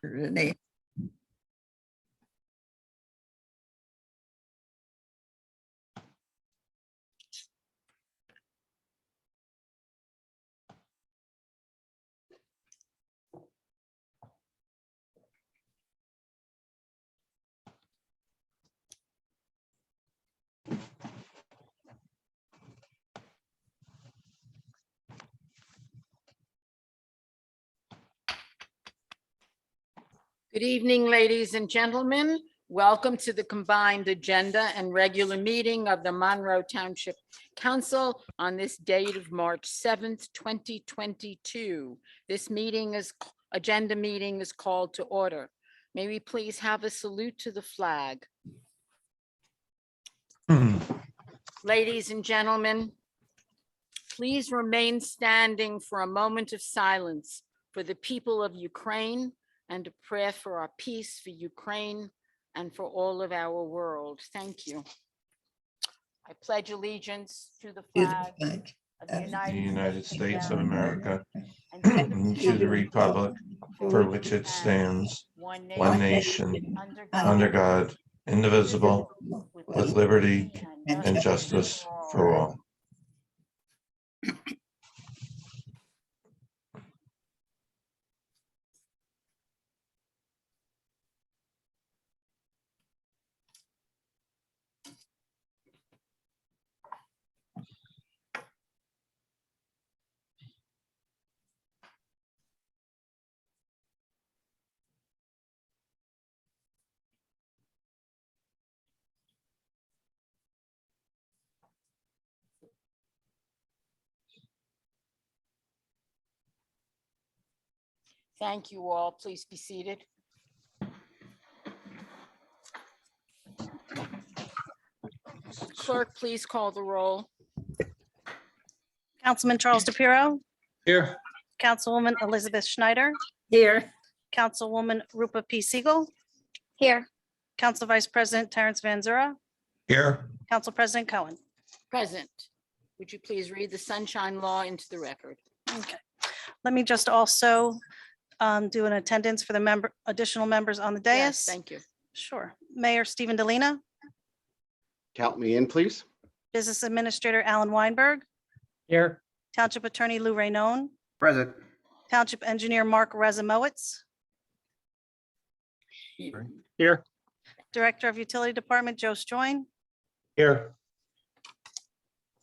Renee. Good evening, ladies and gentlemen. Welcome to the combined agenda and regular meeting of the Monroe Township Council on this date of March 7th, 2022. This agenda meeting is called to order. May we please have a salute to the flag. Ladies and gentlemen, please remain standing for a moment of silence for the people of Ukraine and a prayer for our peace for Ukraine and for all of our world. Thank you. I pledge allegiance to the flag of the United States of America, and to the republic for which it stands, one nation, under God, indivisible, with liberty and justice for all. Thank you all. Please be seated. Clerk, please call the roll. Councilman Charles DePiero, Here. Councilwoman Elizabeth Schneider, Here. Councilwoman Rupa P. Siegel, Here. Council Vice President Terrence Van Zura, Here. Council President Cohen. Present. Would you please read the sunshine law into the record? Okay. Let me just also do an attendance for the additional members on the Yes, dais. thank you. Sure. Mayor Stephen DeLina, Count me in, please. Business Administrator Alan Weinberg, Here. Township Attorney Lou Raynone, Present. Township Engineer Mark Razumowitz, Here. Director of Utility Department Joe Stroin. Here.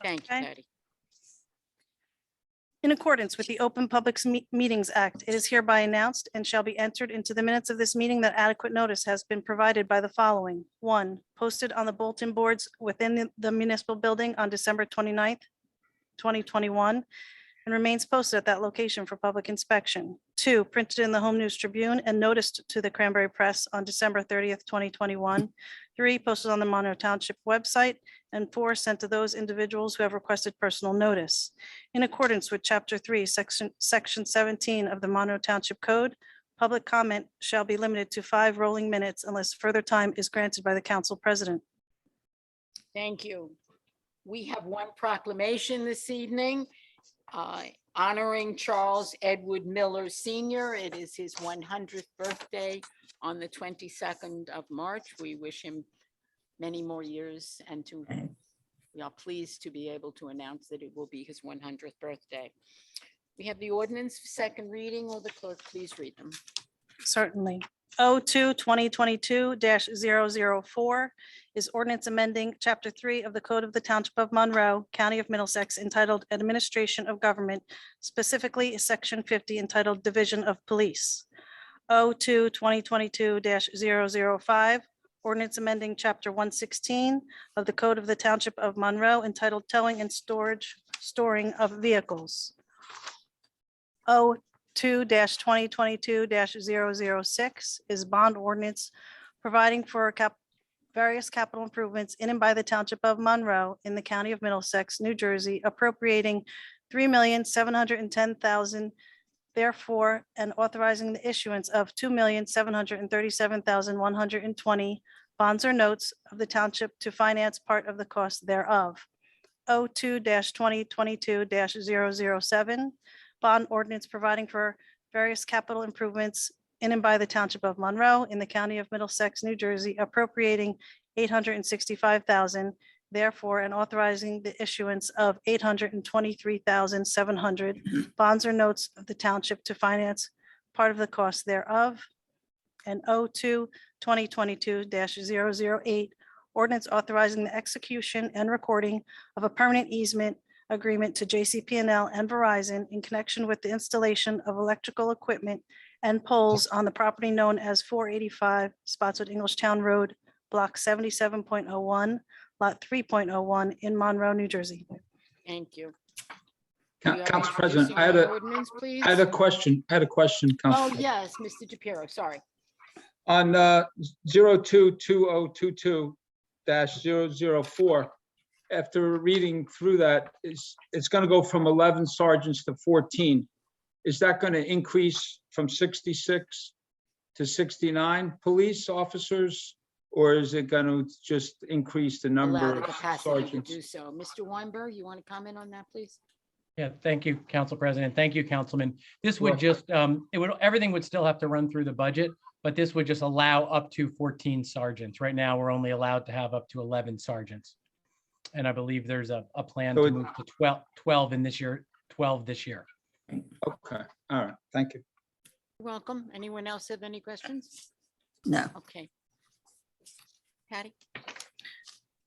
Thank you, Okay. Patty. In accordance with the Open Public Meetings Act, it is hereby announced and shall be entered into the minutes of this meeting that adequate notice has been provided by the following. One, posted on the bulletin boards within the municipal building on December 29th, 2021, and remains posted at that location for public inspection. Two, printed in the Home News Tribune and noticed to the Cranberry Press on December 30th, 2021. Three, posted on the Monroe Township website. And four, sent to those individuals who have requested personal notice. In accordance with Chapter 3, Section 17 of the Monroe Township Code, public comment shall be limited to 5 rolling minutes unless further time is granted by the council president. Thank you. We have one proclamation this evening honoring Charles Edward Miller Sr. It is his 100th birthday on the 22nd of March. We wish him many more years and we are pleased to be able to announce that it will be his 100th birthday. We have the ordinance for second reading. Will the clerk please read them? Certainly. 02-2022-004 is ordinance amending Chapter 3 of the Code of the Township of Monroe, County of Middlesex, entitled Administration of Government, specifically Section 50 entitled Division of Police. 02-2022-005, ordinance amending Chapter 116 of the Code of the Township of Monroe, entitled Towing and Storing of Vehicles. 02-2022-006 is bond ordinance providing for various capital improvements in and by the Township of Monroe in the County of Middlesex, New Jersey, appropriating $3,710,000, therefore, and authorizing the issuance of $2,737,120 bonds or notes of the township to finance part of the cost thereof. 02-2022-007, bond ordinance providing for various capital improvements in and by the Township of Monroe in the County of Middlesex, New Jersey, appropriating $865,000, therefore, and authorizing the issuance of $823,700 bonds or notes of the township to finance part of the cost thereof. And 2022-008, ordinance authorizing the execution and recording of a permanent easement agreement to JCP&L and Verizon in connection with the installation of electrical equipment and poles on the property known as 485 Spotswood Englishtown Road, Block 77.01, Lot 3.01 in Monroe, New Jersey. Thank you. Council President, I had a question. Oh, Council. yes, Mr. DePiero, sorry. On 022022-004, after reading through that, it's going to go from 11 sergeants to 14. Is that going to increase from 66 to 69 police officers? Or is it going to just increase the Allow number the of capacity to sergeants? do so. Mr. Weinberg, you want to comment on that, please? Yeah, thank you, Council President. Thank you, Councilman. This would just, everything would still have to run through the budget, but this would just allow up to 14 sergeants. Right now, we're only allowed to have up to 11 sergeants. And I believe there's a plan So to move to 12 in this year, 12 this year. Okay, all right, thank you. You're welcome. Anyone else have any questions? No. Okay. Patty?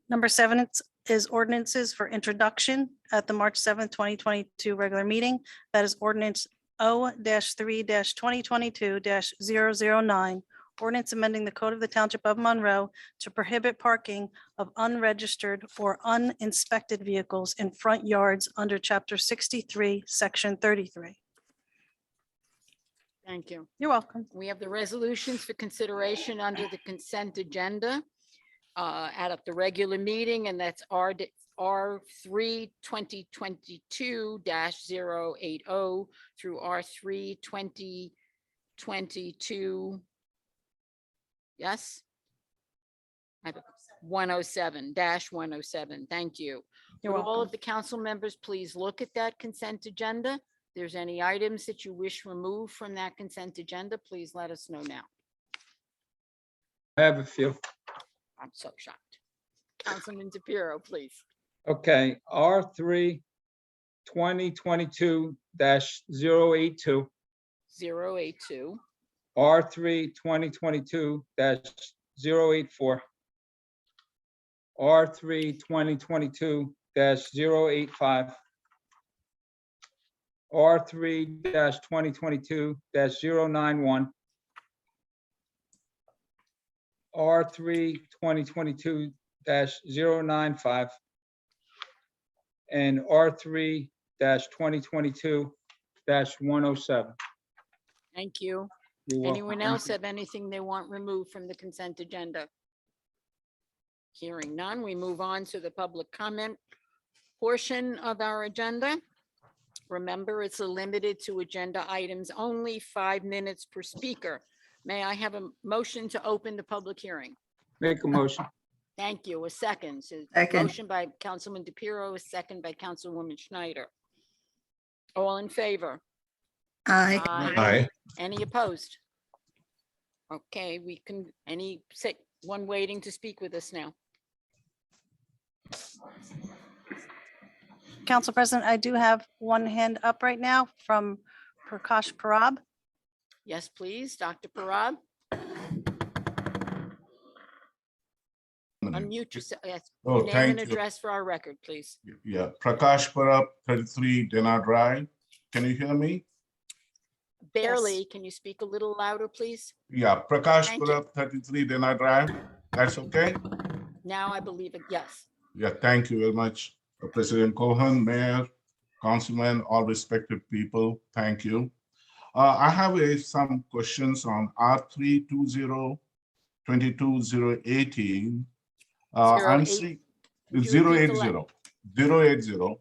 Number 7 is ordinances for introduction at the March 7th, 2022 regular meeting. That is ordinance O-3-2022-009. Ordinance amending the code of the Township of Monroe to prohibit parking of unregistered or uninspected vehicles in front yards under Chapter 63, Section 33. Thank you. You're welcome. We have the resolutions for consideration under the consent agenda at the regular meeting, and that's R3 2022-080 through R3 2022. Yes? 107-107. Thank you. You're Would all welcome. of the council members please look at that consent agenda? If there's any items that you wish removed from that consent agenda, please let us know now. I have a few. I'm so shocked. Councilman DePiero, please. Okay, R3 2022-082, 082. R3 2022-084, R3 2022-085, R3-2022-091, R3 2022-095, and R3 2022-107. Thank you. You're welcome. Anyone else have anything they want removed from the consent agenda? Hearing none, we move on to the public comment portion of our agenda. Remember, it's limited to agenda items only, 5 minutes per speaker. May I have a motion to open the public hearing? Make a motion. Thank you. A second. So Second. motion by Councilman DePiero, a second by Councilwoman Schneider. All in favor? Aye. Aye. Any opposed? Okay, we can, one waiting to speak with us now. Council President, I do have one hand up right now from Prakash Parab. Yes, please, Dr. Parab. Unmute yourself. Yes. Oh, Name and thank you. address for our record, please. Yeah, Prakash Parab, 33 Dana Drive. Can you hear me? Barely. Can you speak a little louder, please? Yeah, Prakash Thank you. Parab, 33 Dana Drive. That's okay? Now I believe it. Yes. Yeah, thank you very much. President Cohen, Mayor, Councilman, all respected people, thank you. I have some questions on R3 2022-018. I'm seeing Could you repeat the 080.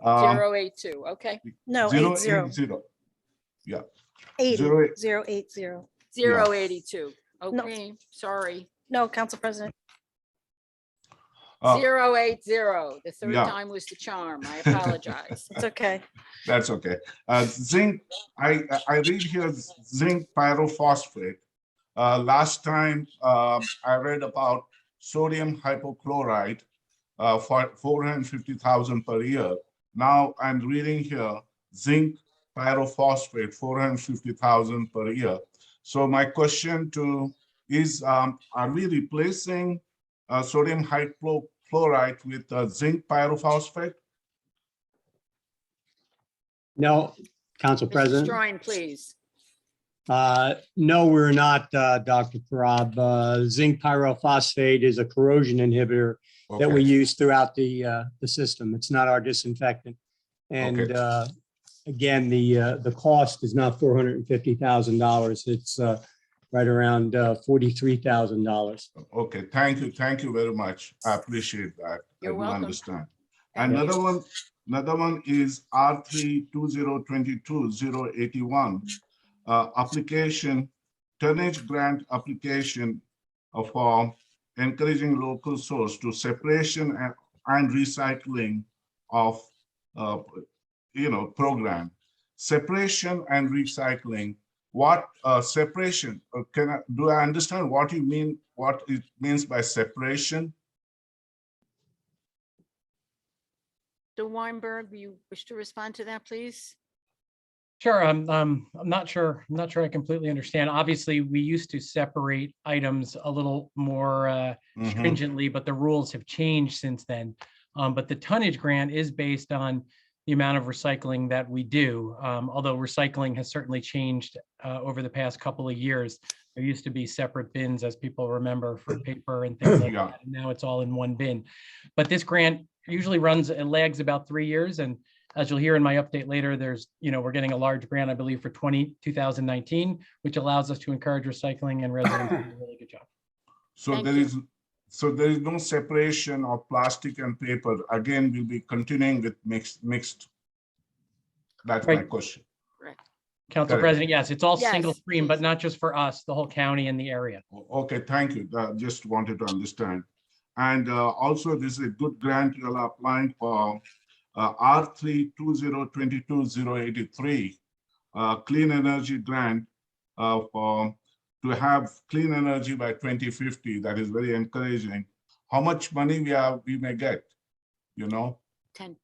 082. Okay. No, 80. Yeah. 80. 08. 080. 082. Okay, sorry. No, Council President. Uh, 080. The third yeah. time was the charm. I apologize. It's okay. That's okay. Zinc, I read here zinc pyrophosphate. Last time I read about sodium hypochlorite for 450,000 per year. Now I'm reading here zinc pyrophosphate 450,000 per year. So my question to is, are we replacing sodium hypochlorite with zinc pyrophosphate? No, Council Mr. President. Stroin, please. No, we're not, Dr. Parab. Zinc pyrophosphate is a corrosion inhibitor that we Okay. use throughout the system. It's not our disinfectant. And Okay. again, the cost is not $450,000. It's right around $43,000. Okay, thank you very much. I appreciate that. You're I do welcome. understand. Thank you. Another one is R3 2022-081. Application, tonnage grant application for encouraging local source to separation and recycling of, program. Separation and recycling. What separation? Do I understand what you mean? What it means by separation? Mr. Weinberg, you wish to respond to that, please? Sure. I'm not sure. I'm not sure I completely understand. Obviously, we used to separate items a little more stringently, but the rules have changed since then. But the tonnage grant is based on the amount of recycling that we do. Although recycling has certainly changed over the past couple of years. There used to be separate bins, as people remember, for paper and things like that. And now it's all in one bin. But this grant usually it lags about 3 years. And as you'll hear in my update later, we're getting a large grant, I believe, for 2019, which allows us to encourage recycling, and residents do a really good job. So there is no separation of plastic and paper. Again, we'll be continuing with mixed. That's my question. Council Correct. President, yes, it's all Yes, single stream, but please. not just for us, the whole county and the area. Okay, thank you. Just wanted to understand. And also, this is a good grant you are applying for R3 2022-083 clean energy grant to have clean energy by 2050. That is very encouraging. How much money we may get, 10.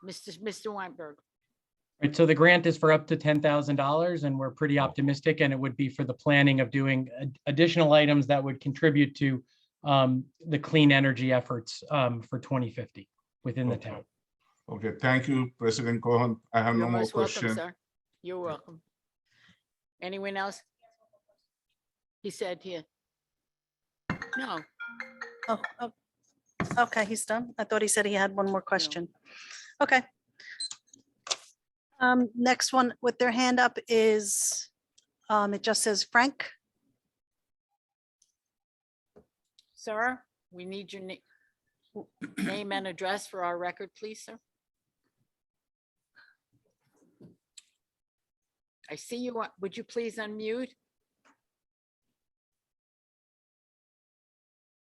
Mr. Weinberg. Right, so the grant is for up to $10,000, and we're pretty optimistic, and it would be for the planning of doing additional items that would contribute to the clean energy efforts for 2050 within the town. Okay, thank you, President Cohen. I have You're no more most welcome, questions. sir. You're welcome. Anyone else? He said here. No. Oh, okay, he's done. I thought he said he had one more question. Okay. Next one with their hand up is, it just says Frank. Sir, we need your name and address for our record, please, sir. I see you. Would you please unmute?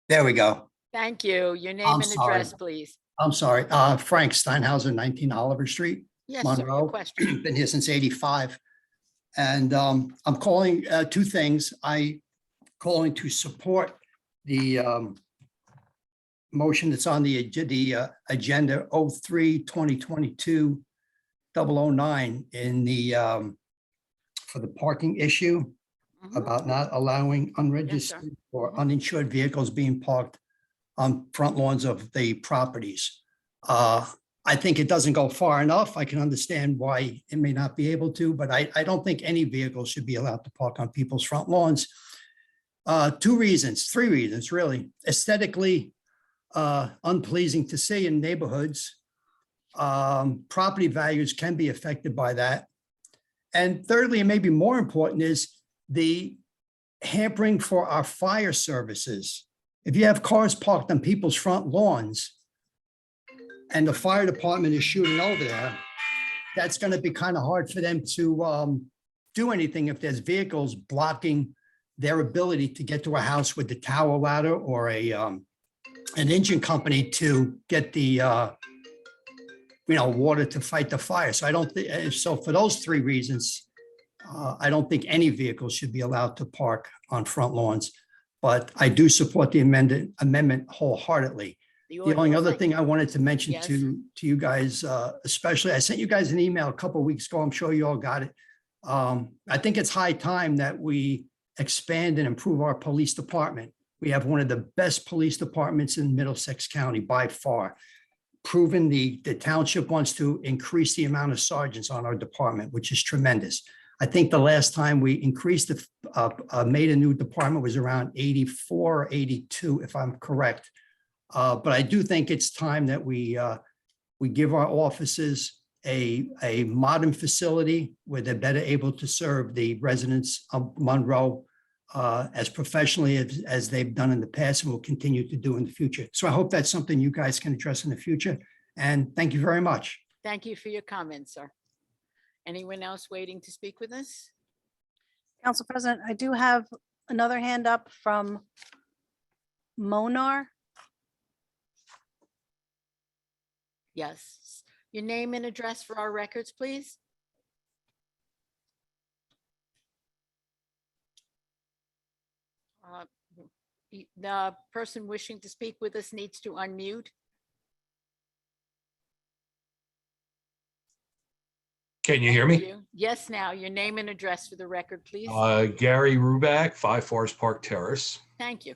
There we go. Thank you. Your name I'm and address, sorry. please. I'm sorry. Frank Steinhauser, 19 Oliver Street, Yes, sir. Your Monroe. question. Been here since 85. And I'm calling two things. I calling to support the motion that's on the agenda 03-2022-009 in the for the parking issue Mhm. about not allowing unregistered or uninsured vehicles being parked on front lawns of the properties. I think it doesn't go far enough. I can understand why it may not be able to, but I don't think any vehicle should be allowed to park on people's front lawns. Three reasons, really. Aesthetically unpleasing to see in neighborhoods. Property values can be affected by that. And thirdly, and maybe more important, is the hampering for our fire services. If you have cars parked on people's front lawns and the fire department is shooting over there, that's going to be kind of hard for them to do anything if there's vehicles blocking their ability to get to a house with the tower ladder or a an engine company to get the, water to fight the fire. So I don't think, so for those three reasons, I don't think any vehicle should be allowed to park on front lawns. But I do support the amendment wholeheartedly. The only other thing I wanted to mention Yes. to you guys, especially, I sent you guys an email a couple of weeks ago. I'm sure you all got it. I think it's high time that we expand and improve our police department. We have one of the best police departments in Middlesex County by far. Proven the township wants to increase the amount of sergeants on our department, which is tremendous. I think the last time we increased made a new department was around 84 or 82, if I'm correct. But I do think it's time that we give our officers a modern facility where they're better able to serve the residents of Monroe as professionally as they've done in the past and will continue to do in the future. So I hope that's something you guys can address in the future. And thank you very much. Thank you for your comments, sir. Anyone else waiting to speak with us? Council President, I do have another hand up from Monar. Yes. Your name and address for our records, please. The person wishing to speak with us needs to unmute. Can you hear me? You. Yes, now your name and address for the record, please. Gary Ruback, 5 Forest Park Terrace. Thank you.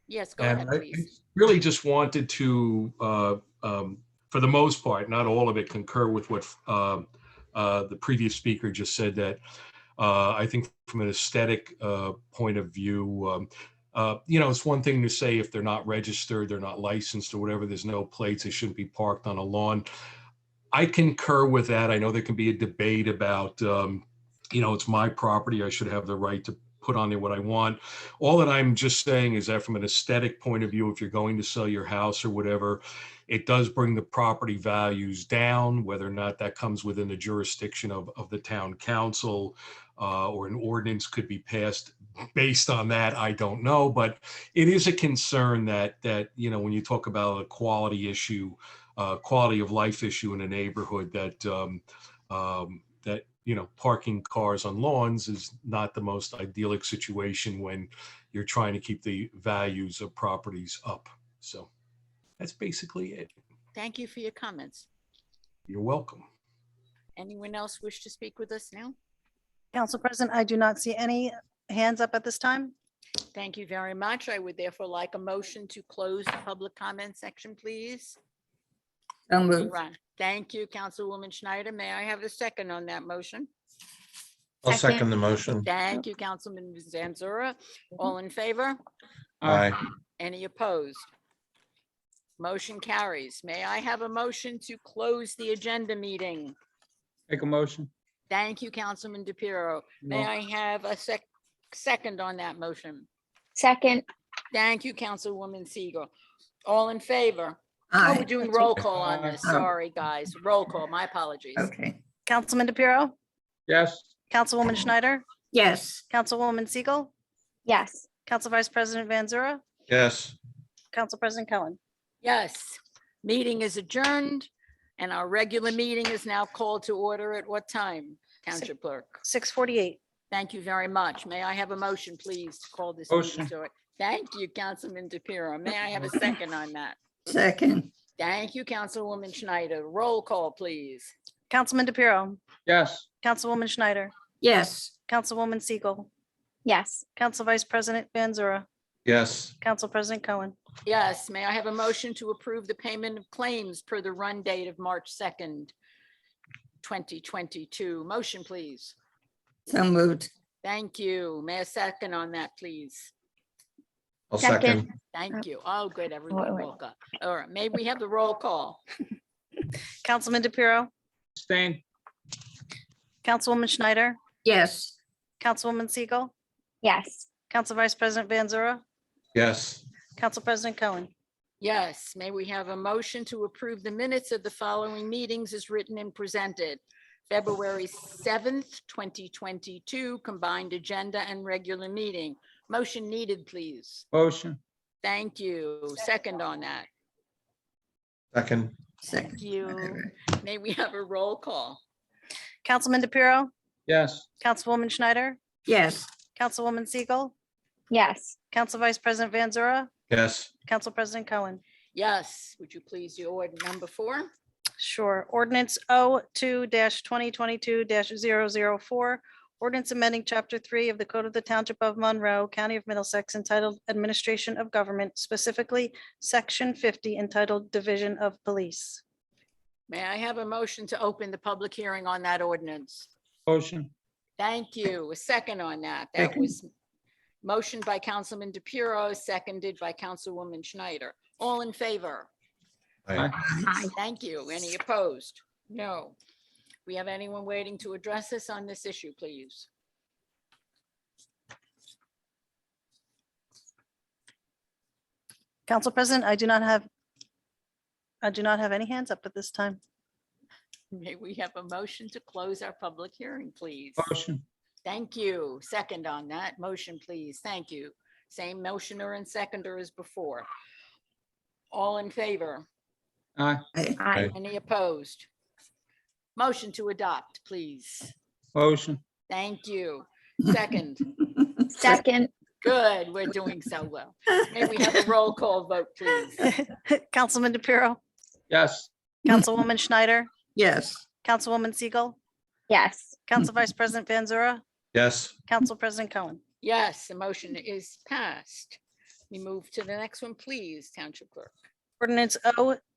Yes, go And ahead, I please. really just wanted to, for the most part, not all of it, concur with what the previous speaker just said, that I think from an aesthetic point of view, it's one thing to say if they're not registered, they're not licensed or whatever, there's no plates, they shouldn't be parked on a lawn. I concur with that. I know there can be a debate about, it's my property. I should have the right to put on there what I want. All that I'm just saying is that from an aesthetic point of view, if you're going to sell your house or whatever, it does bring the property values down, whether or not that comes within the jurisdiction of the town council or an ordinance could be passed based on that. I don't know, but it is a concern that when you talk about a quality issue, quality of life issue in a neighborhood, that parking cars on lawns is not the most idyllic situation when you're trying to keep the values of properties up. So that's basically it. Thank you for your comments. You're welcome. Anyone else wish to speak with us now? Council President, I do not see any hands up at this time. Thank you very much. I would therefore like a motion to close the public comment section, please. Right. Thank you, Councilwoman Schneider. May I have a second on that motion? I'll second the motion. Thank you, Councilman Zanzura. All in favor? Aye. Any opposed? Motion carries. May I have a motion to close the agenda meeting? Make a motion. Thank you, Councilman DePiero. May No. I have a second on that motion? Second. Thank you, Councilwoman Siegel. All in favor? Oh, we're doing roll call on this. Sorry, guys. Roll call. My apologies. Okay. Councilman DePiero, Yes. Councilwoman Schneider, Yes. Councilwoman Siegel, Yes. Council Vice President Van Zura, Yes. Council President Cohen. Yes. Meeting is adjourned and our regular meeting is now called to order at what time, Township Clerk? 6:48. Thank you very much. May I have a motion, please, to call this Motion. meeting to order? Thank you, Councilman DePiero. May I have a second on that? Second. Thank you, Councilwoman Schneider. Roll call, please. Councilman DePiero, Yes. Councilwoman Schneider, Yes. Councilwoman Siegel, Yes. Council Vice President Van Zura, Yes. Council President Cohen. Yes, may I have a motion to approve the payment of claims per the run date of March 2nd, 2022? Motion, please. So moved. Thank you. May I second on that, please? I'll Second. second. Thank you. Oh, good. Everyone wait. woke up. All right, may we have the roll call? Councilman DePiero, Abstain. Councilwoman Schneider, Yes. Councilwoman Siegel, Yes. Council Vice President Van Zura, Yes. Council President Cohen. Yes, may we have a motion to approve the minutes of the following meetings as written and presented? February 7th, 2022, combined agenda and regular meeting. Motion needed, please. Motion. Thank you. Second on that. Second. Thank you. May we have a roll call? Councilman DePiero, Yes, Councilwoman Schneider, Yes. Councilwoman Siegel, Yes. Council Vice President Van Zura, Yes. Council President Cohen. Yes, would you please do order number 4? Sure. Ordinance 02-2022-004. Ordinance amending Chapter 3 of the Code of the Township of Monroe, County of Middlesex, entitled Administration of Government, specifically Section 50 entitled Division of Police. May I have a motion to open the public hearing on that ordinance? motion, Thank you. A second on that. That Second. was motion by Councilman DePiero, seconded by Councilwoman Schneider. All in favor? Aye. Aye. Thank you. Any opposed? No. We have anyone waiting to address us on this issue, please? Council President, I do not have any hands up at this time. May we have a motion to close our public hearing, please? motion, Thank you. Second on that motion, please. Thank you. Same motioner and seconder as before. All in favor? aye, Aye. Any opposed? Motion to adopt, please. motion, Thank you. Second, Second. good. We're doing so well. May we have a roll call vote, please? Councilman DePiero, yes, Councilwoman Schneider, Yes. Councilwoman Siegel, Yes. Council Vice President Van Zura, Yes. Council President Cohen. Yes, the motion is passed. We move to the next one, please, Township Clerk. Ordinance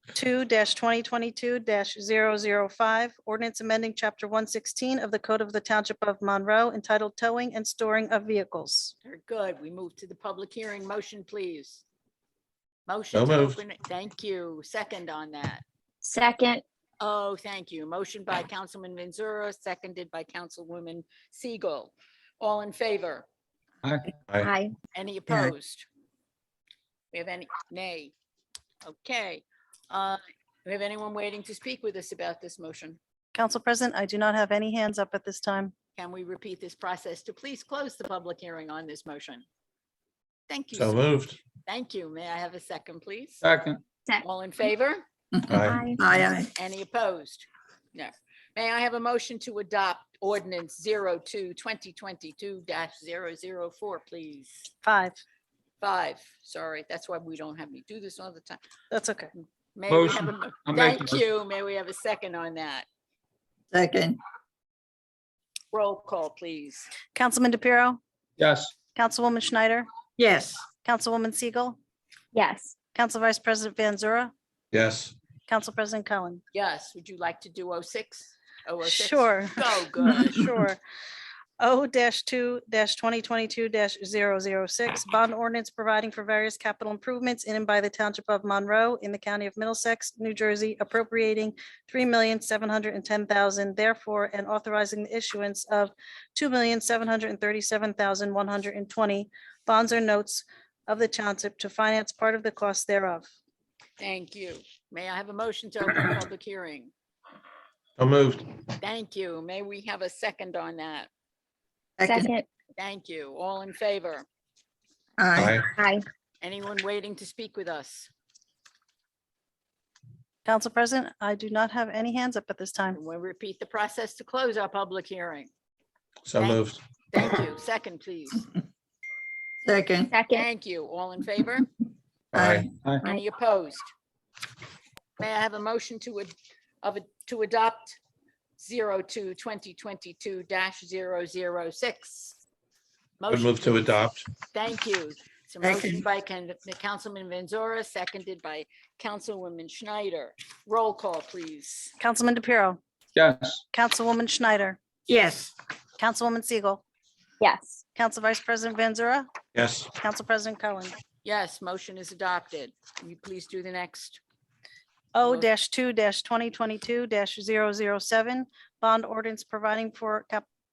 02-2022-005. Ordinance amending Chapter 116 of the Code of the Township of Monroe entitled Towing and Storing of Vehicles. Very good. We move to the public hearing. Motion, please. So Motion to moved. open it. Thank you. Second on that. Second. Oh, thank you. Motion by Councilman Manzura, seconded by Councilwoman Siegel. All in favor? Aye. Aye. Any opposed? We have any, nay? Okay. We have anyone waiting to speak with us about this motion? Council President, I do not have any hands up at this time. Can we repeat this process to please close the public hearing on this motion? Thank you. So sir. moved. Thank you. May I have a second, please? second, All in favor? Aye. Aye. Any opposed? No. May I have a motion to adopt ordinance 02-2022-004, please? 5. 5, sorry, that's why we don't have me do this all the time. That's okay. May we have Motion. a, I'll make thank the you. May we have a second on that? Second. Roll call, please. Councilman DePiero, yes, Councilwoman Schneider, Yes. Councilwoman Siegel, Yes. Council Vice President Van Zura, Yes. Council President Cohen. Yes, would you like to do 06? 006? Sure. Go, good. Sure. O-2-2022-006, bond ordinance providing for various capital improvements in and by the Township of Monroe in the County of Middlesex, New Jersey, appropriating $3,710,000, therefore, and authorizing the issuance of $2,737,120 bonds or notes of the Township to finance part of the cost thereof. Thank you. May I have a motion to open the public hearing? So moved. Thank you. May we have a second on that? Second. Thank you. All in favor? Aye. Aye. Anyone waiting to speak with us? Council President, I do not have any hands up at this time. We'll repeat the process to close our public hearing. So Thank- moved. Thank you. Second, please. Second. Second. Thank you. All in favor? Aye. Any opposed? May I have a motion to adopt 02-2022-006? Would move to please. adopt. Thank you. So motion by Councilman Van Zura, seconded by Councilwoman Schneider. Roll call, please. Councilman DePiero, yes, Councilwoman Schneider, Yes. Councilwoman Siegel, Yes. Council Vice President Van Zura, Yes. Council President Cohen. Yes, motion is adopted. Will you please do the next? O-2-2022-007, bond ordinance providing for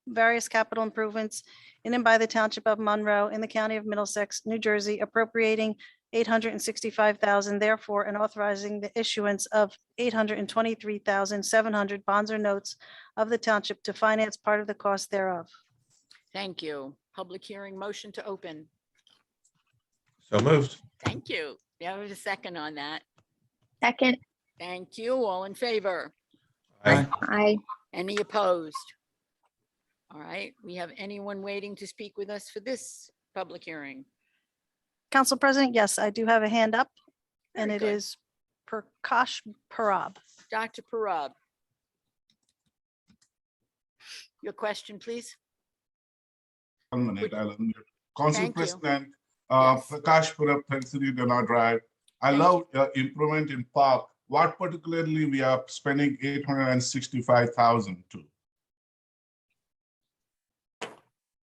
various capital improvements in and by the Township of Monroe in the County of Middlesex, New Jersey, appropriating $865,000, therefore, and authorizing the issuance of $823,700 bonds or notes of the Township to finance part of the cost thereof. Thank you. Public hearing motion to open. So moved. Thank you. We have a second on that. Second. Thank you. All in favor? Aye. Aye. Any opposed? All right, we have anyone waiting to speak with us for this public hearing? Council President, yes, I do have a hand up, and Very it good. is Prakash Parab. Dr. Parab. Your question, please. 1 minute, I'll unmute. Council Thank you. President, Yes. Prakash Purab, Pantry Dana Drive. I Thank love improvement in park. What particularly we are spending 865,000 to?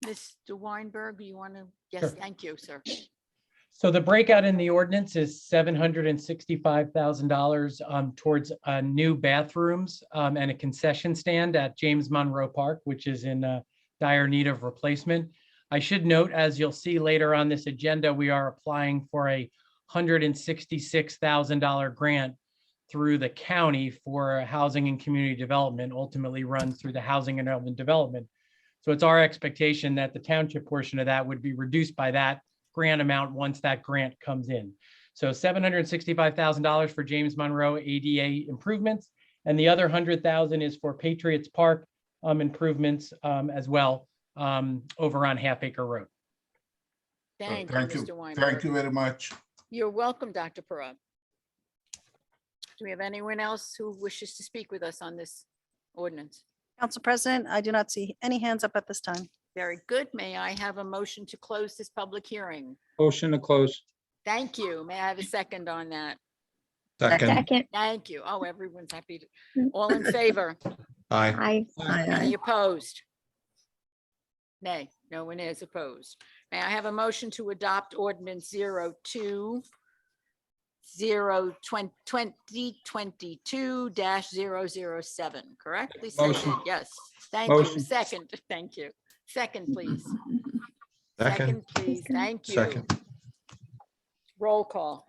Mr. Weinberg, you want to? Yes, Sure. thank you, sir. So the breakout in the ordinance is $765,000 towards new bathrooms and a concession stand at James Monroe Park, which is in dire need of replacement. I should note, as you'll see later on this agenda, we are applying for a $166,000 grant through the county for housing and community development, ultimately run through the Housing and Urban Development. So it's our expectation that the township portion of that would be reduced by that grant amount once that grant comes in. So $765,000 for James Monroe ADA improvements, and the other $100,000 is for Patriots Park improvements as well over on Half Acre Road. Thank you, Thank you. Mr. Weinberg. Thank you very much. You're welcome, Dr. Parab. Do we have anyone else who wishes to speak with us on this ordinance? Council President, I do not see any hands up at this time. Very good. May I have a motion to close this public hearing? Motion to close. Thank you. May I have a second on that? Second. Second. Thank you. Oh, everyone's happy. All in favor? Aye. Aye. Any opposed? Nay, no one is opposed. May I have a motion to adopt ordinance 2022-007, correctly Motion. stated? Yes, thank you. Motion. Second, thank you. Second, please. Second. Please, thank you. Second. Roll call.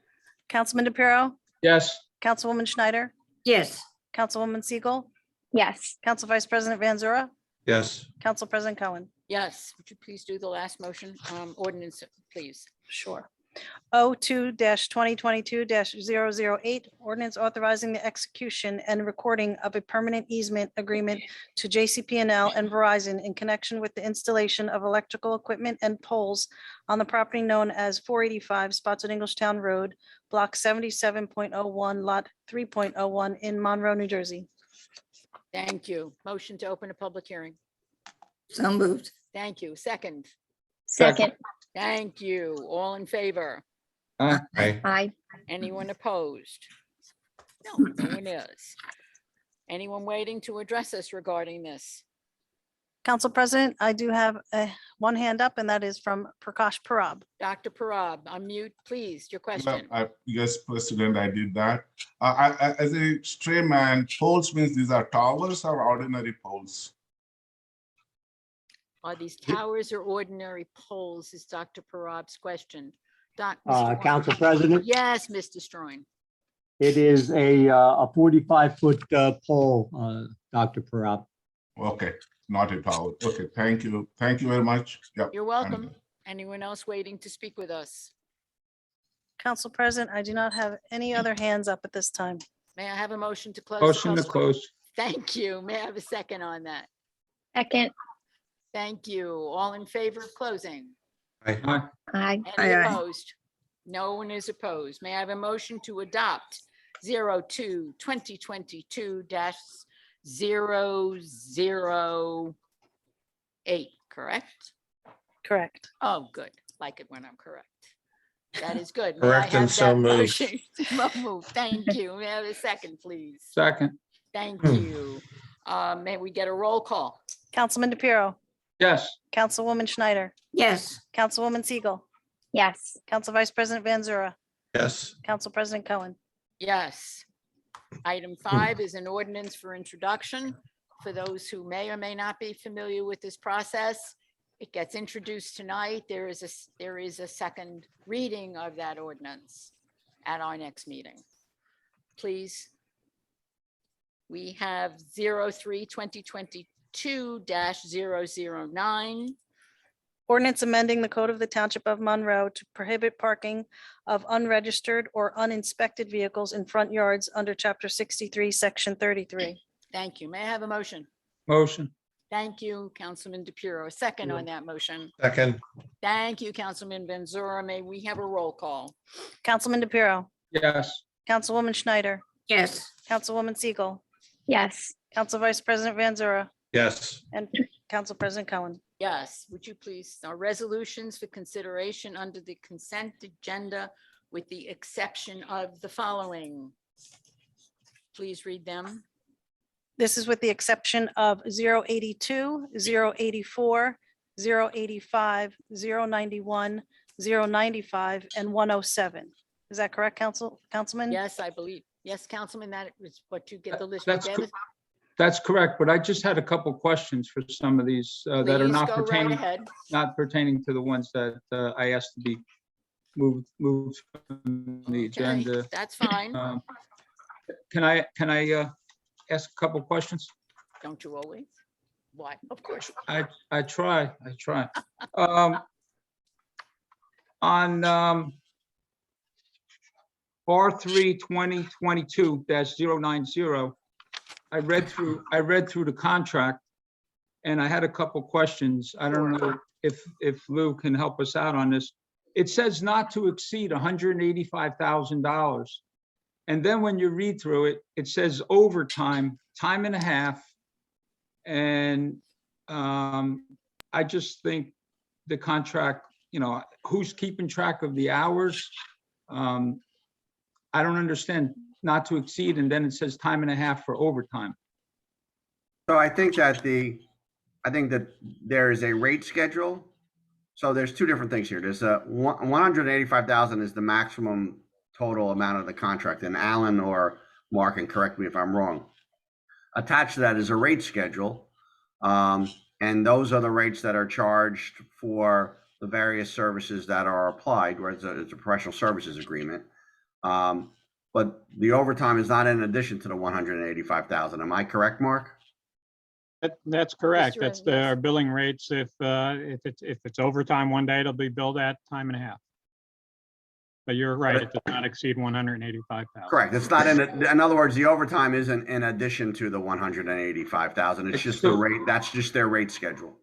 Councilman DePiero, Yes. Councilwoman Schneider, yes, Councilwoman Siegel, Yes. Council Vice President Van Zura, Yes. Council President Cohen. Yes, would you please do the last motion, ordinance, please? Sure. O2-2022-008, ordinance authorizing the execution and recording of a permanent easement agreement to JCP&L and Verizon in connection with the installation of electrical equipment and poles on the property known as 485 Spotswood Englishtown Road, Block 77.01, Lot 3.01 in Monroe, New Jersey. Thank you. Motion to open a public hearing. so moved, Thank you. Second. Second. Thank you. All in favor? Aye. Aye. Aye. Anyone opposed? No, no one is. Anyone waiting to address us regarding this? Council President, I do have one hand up, and that is from Prakash Parab. Dr. Parab, unmute, please, your question. Yes, President, I did that. As a stray man, poles means these are towers or ordinary poles? Are these towers or ordinary poles is Dr. Parab's question. Mr. Warren. Council President, Yes, Mr. Stroin. it is a 45-foot pole, Dr. Parab. Okay, not a tower. Okay, thank you. Thank you very much. Yep. You're welcome. Anyone else waiting to speak with us? Council President, I do not have any other hands up at this time. May I have a motion to close? the Motion to public- close. Thank you. May I have a second on that? Second. Thank you. All in favor of closing? Aye. Aye. Aye. Any Aye, aye. opposed? No one is opposed. May I have a motion to adopt 02-2022-008, correct? Correct. Oh, good. Like it when I'm correct. That is good. May I Correct and have so that moved. motion? So moved. Thank you. May I have a second, please? Second. Thank Hmm. you. May we get a roll call? Councilman DePiero, Yes. Councilwoman Schneider, yes, Councilwoman Siegel, Yes. Council Vice President Van Zura, Yes. Council President Cohen. Yes. Item 5 is an ordinance for introduction. For those who may or may not be familiar with this process, it gets introduced tonight. There is a second reading of that ordinance at our next meeting. Please. We have 03-2022-009. Ordinance amending the code of the Township of Monroe to prohibit parking of unregistered or uninspected vehicles in front yards under Chapter 63, Section 33. Thank you. May I have a motion? Motion. Thank you, Councilman DePiero. A second on that motion. Second, Thank you, Councilman Benzura. May we have a roll call? Councilman DePiero, Yes. Councilwoman Schneider, Yes. Councilwoman Siegel, Yes. Council Vice President Van Zura, yes. and Council President Cohen. Yes, would you please, our resolutions for consideration under the consent agenda with the exception of the following. Please read them. This is with the exception of 082, 084, 085, 091, 095, and 107. Is that correct, Councilman? Yes, I believe. Yes, Councilman, that is what you get the list. That's together. That's correct, but I just had a couple questions for some of these that are Please not go right pertaining, ahead. not pertaining to the ones that I asked to be moved from the Okay, agenda. that's fine. Can I ask a couple questions? Don't you always? Why? Of course. I try. On R3 2022-090, I read through the contract and I had a couple questions. I don't know if Lou can help us out on this. It says not to exceed $185,000. And then when you read through it, it says overtime, time and a half. And I just think the contract, who's keeping track of the hours? I don't understand not to exceed, and then it says time and a half for overtime. So I think that there is a rate schedule. So there's two different things here. There's 185,000 is the maximum total amount of the contract, and Alan or Mark can correct me if I'm wrong. Attached to that is a rate schedule. And those are the rates that are charged for the various services that are applied, where it's a professional services agreement. But the overtime is not in addition to the 185,000. Am I correct, Mark? That's correct. Mr. That's Yes. our billing rates. If it's overtime one day, it'll be billed at time and a half. But you're right, it does not exceed 185,000. Correct. It's not in other words, the overtime isn't in addition to the 185,000. It's just the rate. That's just their rate schedule.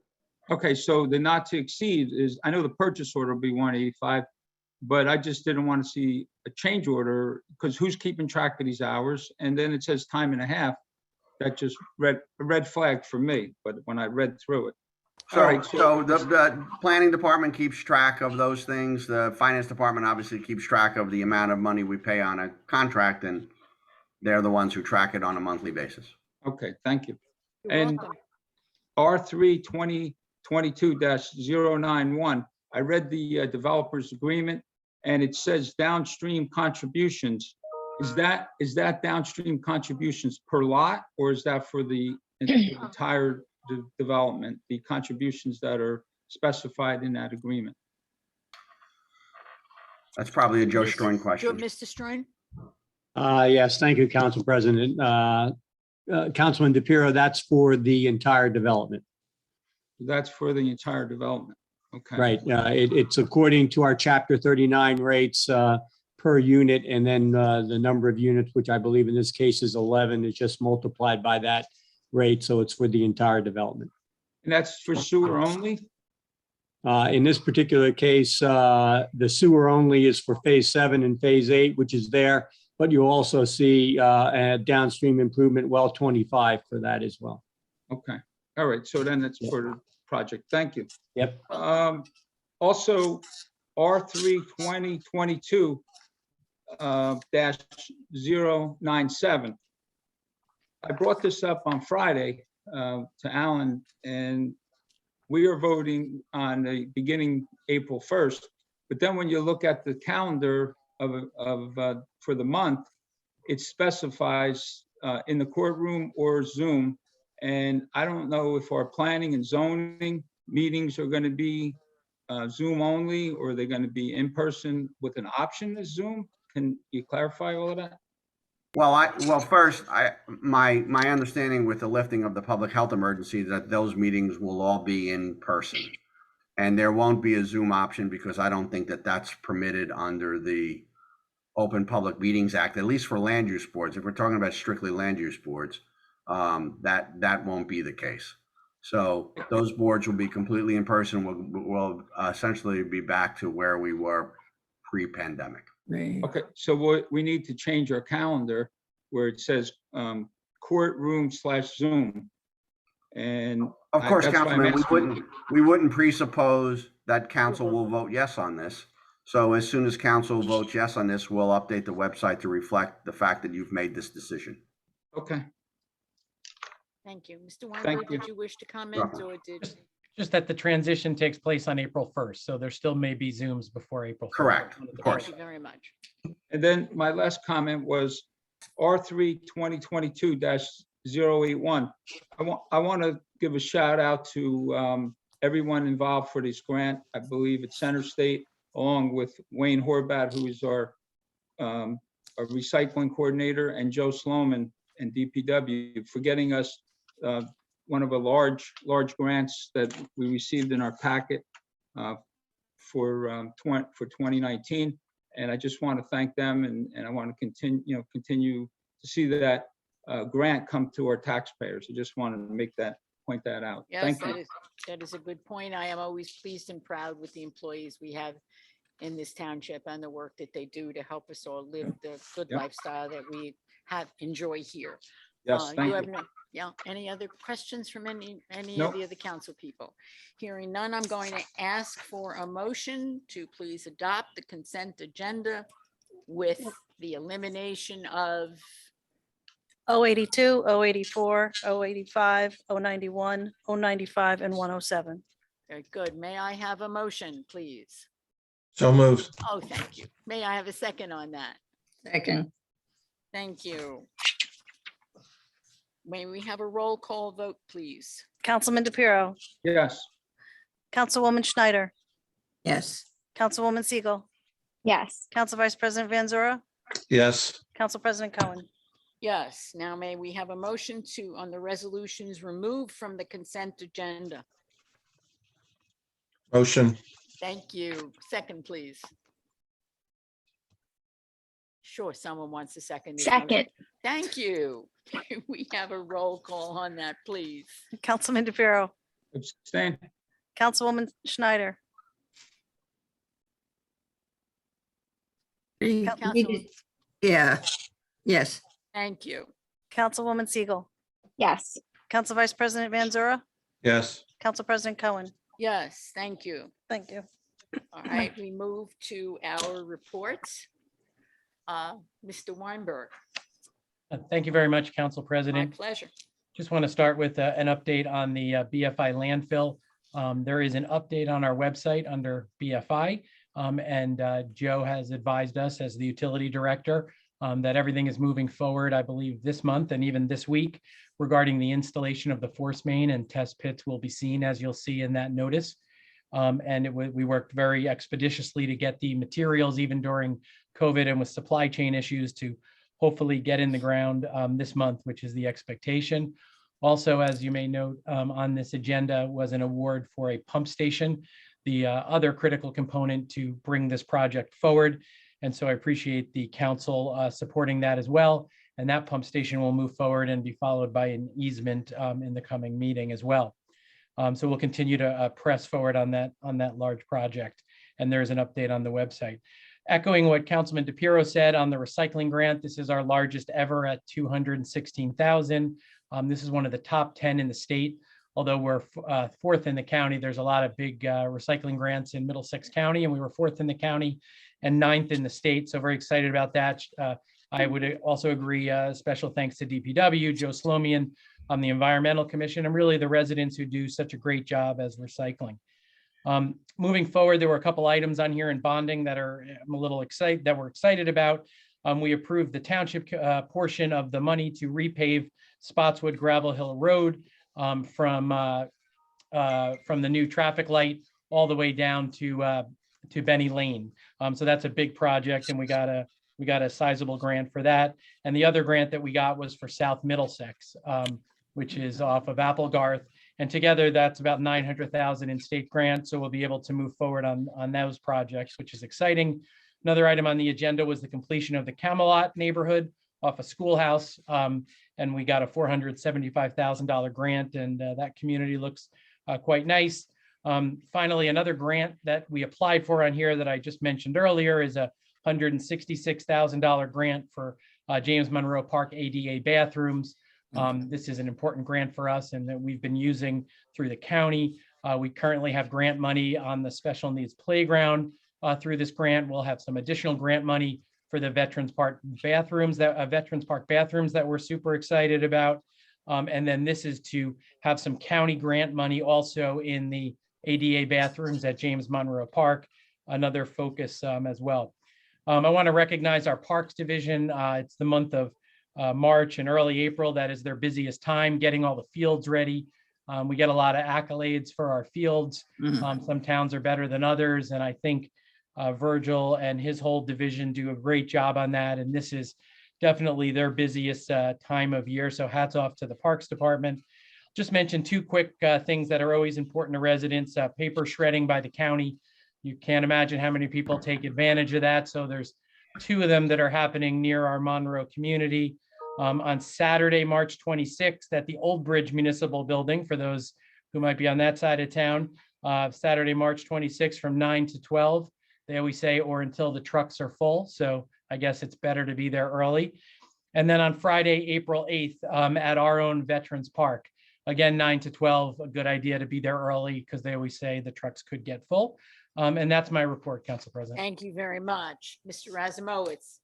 Okay, so the not to exceed is, I know the purchase order will be 185, but I just didn't want to see a change order because who's keeping track of these hours? And then it says time and a half. That just a red flag for me, but when I read through it. All right, So the planning department keeps track of those things. The finance department obviously keeps track of the amount of money we pay on a contract, and they're the ones who track it on a monthly basis. Okay, thank you. You're And welcome. R3 2022-091, I read the developer's agreement and it says downstream contributions. Is that downstream contributions per lot, or is that for the entire development, the contributions that are specified in that agreement? That's probably a Joe Stroin question. Mr. Stroin? Yes, thank you, Council President. Councilman DePiero, that's for the entire development. That's for the entire development. Okay. Right. It's according to our Chapter 39 rates per unit, and then the number of units, which I believe in this case is 11, is just multiplied by that rate. So it's for the entire development. And that's for sewer only? In this particular case, the sewer only is for Phase 7 and Phase 8, which is there. But you also see a downstream improvement well 25 for that as well. Okay. All right. So then it's for the project. Thank you. Yep. Also, R3 2022-097. I brought this up on Friday to Alan, and we are voting on the beginning April 1st. But then when you look at the calendar for the month, it specifies in the courtroom or Zoom. And I don't know if our planning and zoning meetings are going to be Zoom only, or are they going to be in person with an option to Zoom? Can you clarify all of that? Well, first, my understanding with the lifting of the public health emergency is that those meetings will all be in person. And there won't be a Zoom option because I don't think that that's permitted under the Open Public Meetings Act, at least for land use boards. If we're talking about strictly land use boards, that won't be the case. So those boards will be completely in person. We'll essentially be back to where we were pre-pandemic. Okay, so we need to change our calendar where it says courtroom/Zoom. And Of course, that's why I'm Councilman, asking. we wouldn't presuppose that council will vote yes on this. So as soon as council votes yes on this, we'll update the website to reflect the fact that you've made this decision. Okay, Thank you. Mr. Thank Weinberg, you. did you wish to comment or did? Just that the transition takes place on April 1st, so there still may be Zooms before April 1st. Correct, of course. Thank you very much. and then my last comment was R3 2022-081. I want to give a shout out to everyone involved for this grant. I believe it's Center State, along with Wayne Horvat, who is our recycling coordinator, and Joe Sloman and DPW for getting us one of the large grants that we received in our packet for 2019. And I just want to thank them, and I want to continue to see that grant come to our taxpayers. I just wanted to point that out. Yes, Thank you. that is a good point. I am always pleased and proud with the employees we have in this township and the work that they do to help us all live the good Yep. lifestyle that we enjoy here. Yes, thank have you. any other questions from any Nope. of the other council people? Hearing none, I'm going to ask for a motion to please adopt the consent agenda with the elimination of 082, 084, 085, 091, 095, and 107. very good. May I have a motion, please? So moved. Oh, thank you. May I have a second on that? Second. Thank you. May we have a roll call vote, please? Councilman DePiero, Yes, Councilwoman Schneider, Yes. Councilwoman Siegel, Yes. Council Vice President Van Zura, Yes. Council President Cohen. Yes. Now may we have a motion on the resolutions removed from the consent agenda? Motion. Thank you. Second, please. Sure, someone wants a second. this motion. Second. Thank you. We have a roll call on that, please. Councilman DePiero, abstain. Councilwoman Schneider, Council- Yeah, yes. Thank you. Councilwoman Siegel, Yes. Council Vice President Van Zura, Yes. Council President Cohen. Yes, thank you. Thank you. All right, we move to our reports. Mr. Weinberg, Thank you very much, Council my President. pleasure. Just want to start with an update on the BFI landfill. There is an update on our website under BFI. And Joe has advised us as the utility director that everything is moving forward, I believe, this month and even this week regarding the installation of the force main, and test pits will be seen, as you'll see in that notice. We worked very expeditiously to get the materials even during COVID and with supply chain issues to hopefully get in the ground this month, which is the expectation. Also, as you may note on this agenda, was an award for a pump station, the other critical component to bring this project forward. And so I appreciate the council supporting that as well. And that pump station will move forward and be followed by an easement in the coming meeting as well. So we'll continue to press forward on that large project. And there's an update on the website. Echoing what Councilman DePiero said on the recycling grant, this is our largest ever at $216,000. This is one of the top 10 in the state. Although we're fourth in the county, there's a lot of big recycling grants in Middlesex County, and we were fourth in the county and ninth in the state. So very excited about that. I would also agree, special thanks to DPW, Joe Slomian on the Environmental Commission, and really the residents who do such a great job as recycling. Moving forward, there were a couple items on here in bonding that I'm a little excited that we're excited about. We approved the township portion of the money to repave Spotswood Gravel Hill Road from the new traffic light all the way down to Benny Lane. So that's a big project, and we got a sizable grant for that. And the other grant that we got was for South Middlesex, which is off of Applegarth. And together, that's about 900,000 in state grants. So we'll be able to move forward on those projects, which is exciting. Another item on the agenda was the completion of the Camelot neighborhood off of Schoolhouse. And we got a $475,000 grant, and that community looks quite nice. Finally, another grant that we applied for on here that I just mentioned earlier is a $166,000 grant for James Monroe Park ADA bathrooms. This is an important grant for us and that we've been using through the county. We currently have grant money on the special needs playground. Through this grant, we'll have some additional grant money for the Veterans Park bathrooms that we're super excited about. And then this is to have some county grant money also in the ADA bathrooms at James Monroe Park, another focus as well. I want to recognize our Parks Division. It's the month of March and early April. That is their busiest time, getting all the fields ready. We get a lot of accolades for our fields. Some towns are better than others, and I think Virgil and his whole division do a great job on that. And this is definitely their busiest time of year. So hats off to the Parks Department. Just mention two quick things that are always important to residents. Paper shredding by the county. You can't imagine how many people take advantage of that. So there's two of them that are happening near our Monroe community. On Saturday, March 26th at the Old Bridge Municipal Building, for those who might be on that side of town, Saturday, March 26th from 9 to 12. They always say, or until the trucks are full. So I guess it's better to be there early. And then on Friday, April 8th, at our own Veterans Park, again, 9 to 12, a good idea to be there early because they always say the trucks could get full. And that's my report, Council President. Thank you very much. Mr. Razamowitz.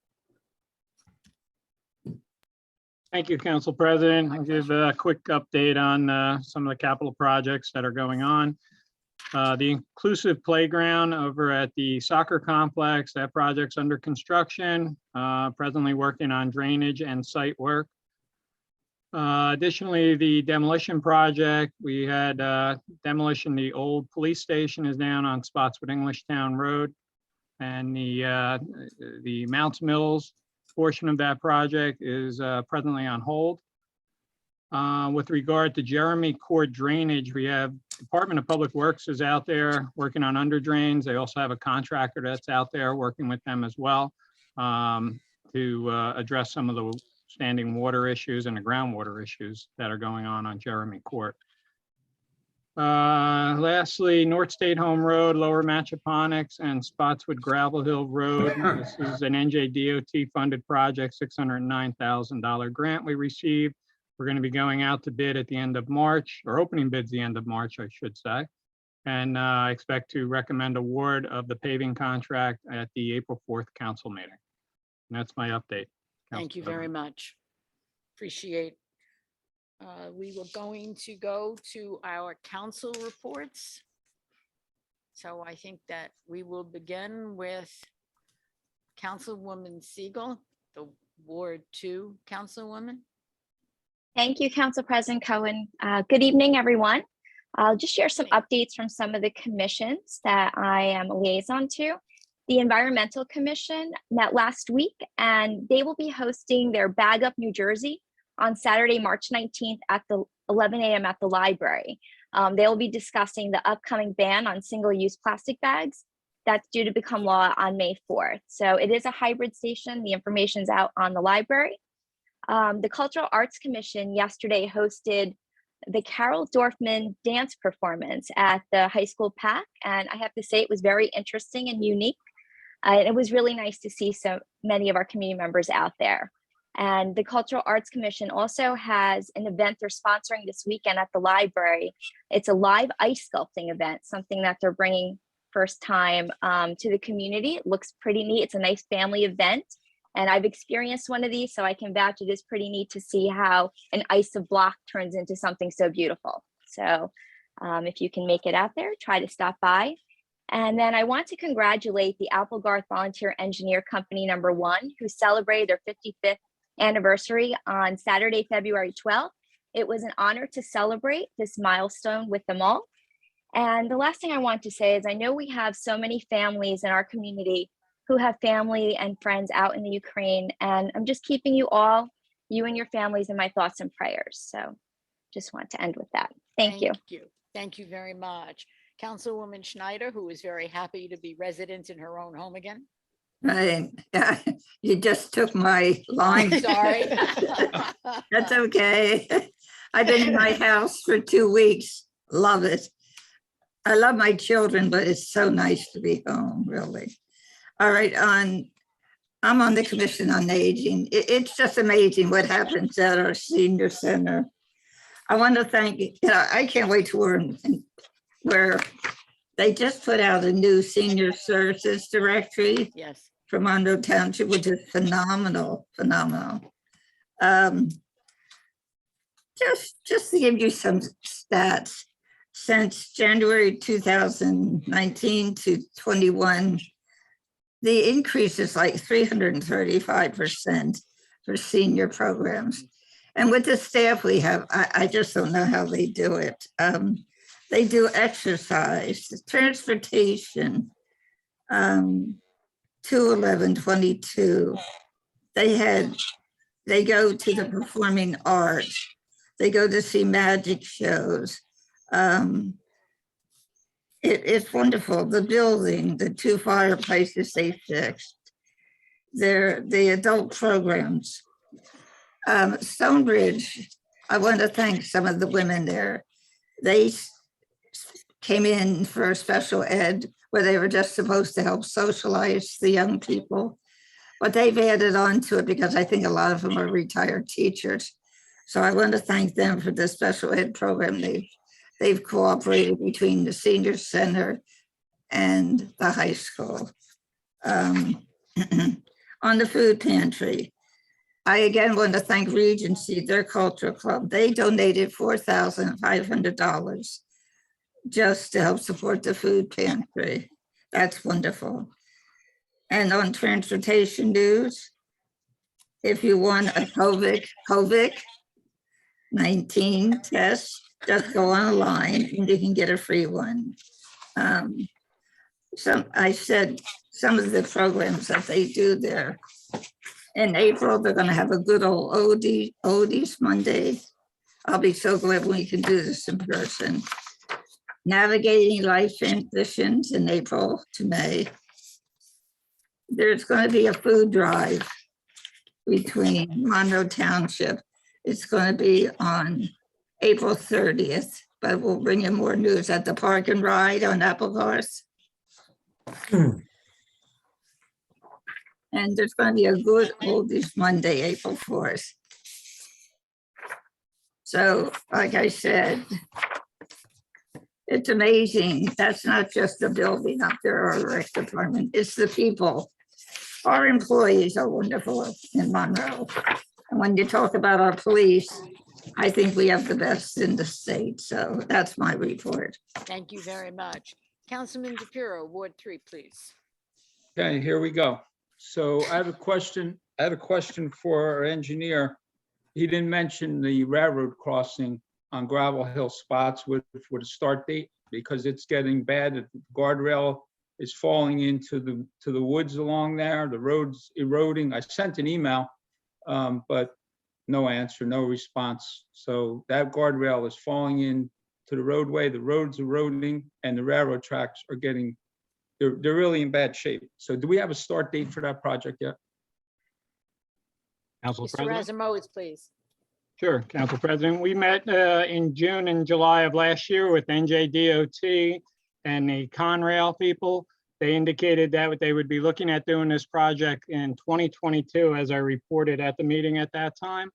Thank you, Council President. I'll give a quick update on some of the capital projects that are going on. The inclusive playground over at the soccer complex, that project's under construction, presently working on drainage and site work. Additionally, the demolition project, we had demolition, the old police station is down on Spotswood Englishtown Road, and the Mounts Mills portion of that project is presently on hold. With regard to Jeremy Court drainage, we have Department of Public Works is out there working on under drains. They also have a contractor that's out there working with them as well to address some of the standing water issues and the groundwater issues that are going on Jeremy Court. Lastly, North State Home Road, Lower Matchaponix and Spotswood Gravel Hill Road. This is an NJDOT funded project, $609,000 grant we received. We're going to be going out to bid at the end of March, or opening bids the end of March, I should say. And I expect to recommend award of the paving contract at the April 4th council meeting. And that's my update. Thank you very much. Appreciate. We were going to go to our council reports. So I think that we will begin with Councilwoman Siegel, the Ward 2 Councilwoman. Thank you, Council President Cohen. Good evening, everyone. I'll just share some updates from some of the commissions that I am a liaison to. The Environmental Commission met last week, and they will be hosting their Bag Up New Jersey on Saturday, March 19th at the 11 a.m. at the library. They will be discussing the upcoming ban on single-use plastic bags that's due to become law on May 4th. So it is a hybrid station. The information's out on the library. The Cultural Arts Commission yesterday hosted the Carol Dorfman dance performance at the high school PAC, and I have to say it was very interesting and unique. It was really nice to see so many of our community members out there. And the Cultural Arts Commission also has an event they're sponsoring this weekend at the library. It's a live ice sculpting event, something that they're bringing first time to the community. It looks pretty neat. It's a nice family event. And I've experienced one of these, so I can vouch it is pretty neat to see how an ice of block turns into something so beautiful. So if you can make it out there, try to stop by. And then I want to congratulate the Applegarth Volunteer Engineer Company #1, who celebrated their 55th anniversary on Saturday, February 12th. It was an honor to celebrate this milestone with them all. And the last thing I want to say is I know we have so many families in our community who have family and friends out in the Ukraine, and I'm just keeping you all, you and your families, in my thoughts and prayers. So just want to end with that. Thank you. Thank you very much. Councilwoman Schneider, who is very happy to be resident in her own home again. Right. You just took my line. Sorry. That's okay. I've been in my house for 2 weeks. Love it. I love my children, but it's so nice to be home, really. All right, I'm on the Commission on Aging. It's just amazing what happens at our senior center. I want to thank, I can't wait to learn where they just put out a new senior services directory. Yes. For Monroe Township, which is phenomenal. Just to give you some stats, since January 2019 to 21, the increase is like 335% for senior programs. And with the staff we have, I just don't know how they do it. They do exercise, transportation, 21122. They go to the performing arts. They go to see magic shows. It's wonderful. The building, the 2 fireplaces they fixed, the adult programs. Stonebridge, I want to thank some of the women there. They came in for special ed where they were just supposed to help socialize the young people. But they've added on to it because I think a lot of them are retired teachers. So I want to thank them for the special ed program. They've cooperated between the senior center and the high school. On the food pantry, I again want to thank Regency, their cultural club. They donated $4,500 just to help support the food pantry. That's wonderful. And on transportation news, if you want a COVID-19 test, just go online and you can get a free one. I said some of the programs that they do there. In April, they're going to have a good old Oldies Monday. I'll be so glad we can do this in person. Navigating life transitions in April to May. There's going to be a food drive between Monroe Township. It's going to be on April 30th, but we'll bring you more news at the Park and Ride on Apple Cars. And there's going to be a good Oldies Monday, April 4th. So, like I said, it's amazing. That's not just the building up there or the rec department. It's the people. Our employees are wonderful in Monroe. And when you talk about our police, I think we have the best in the state. So that's my report. Thank you very much. Councilman DePiero, Ward 3, please. Okay, here we go. So I have a question. For our engineer. He didn't mention the railroad crossing on Gravel Hill Spotswood for the start date because it's getting bad. The guardrail is falling into the woods along there. The road's eroding. I sent an email, but no answer, no response. So that guardrail is falling into the roadway. The road's eroding and the railroad tracks are getting, they're really in bad shape. So do we have a start date for that project yet? Council Mr. President. Razamois, please. Sure, Council President. We met in June and July of last year with NJDOT and the Conrail people. They indicated that they would be looking at doing this project in 2022, as I reported at the meeting at that time.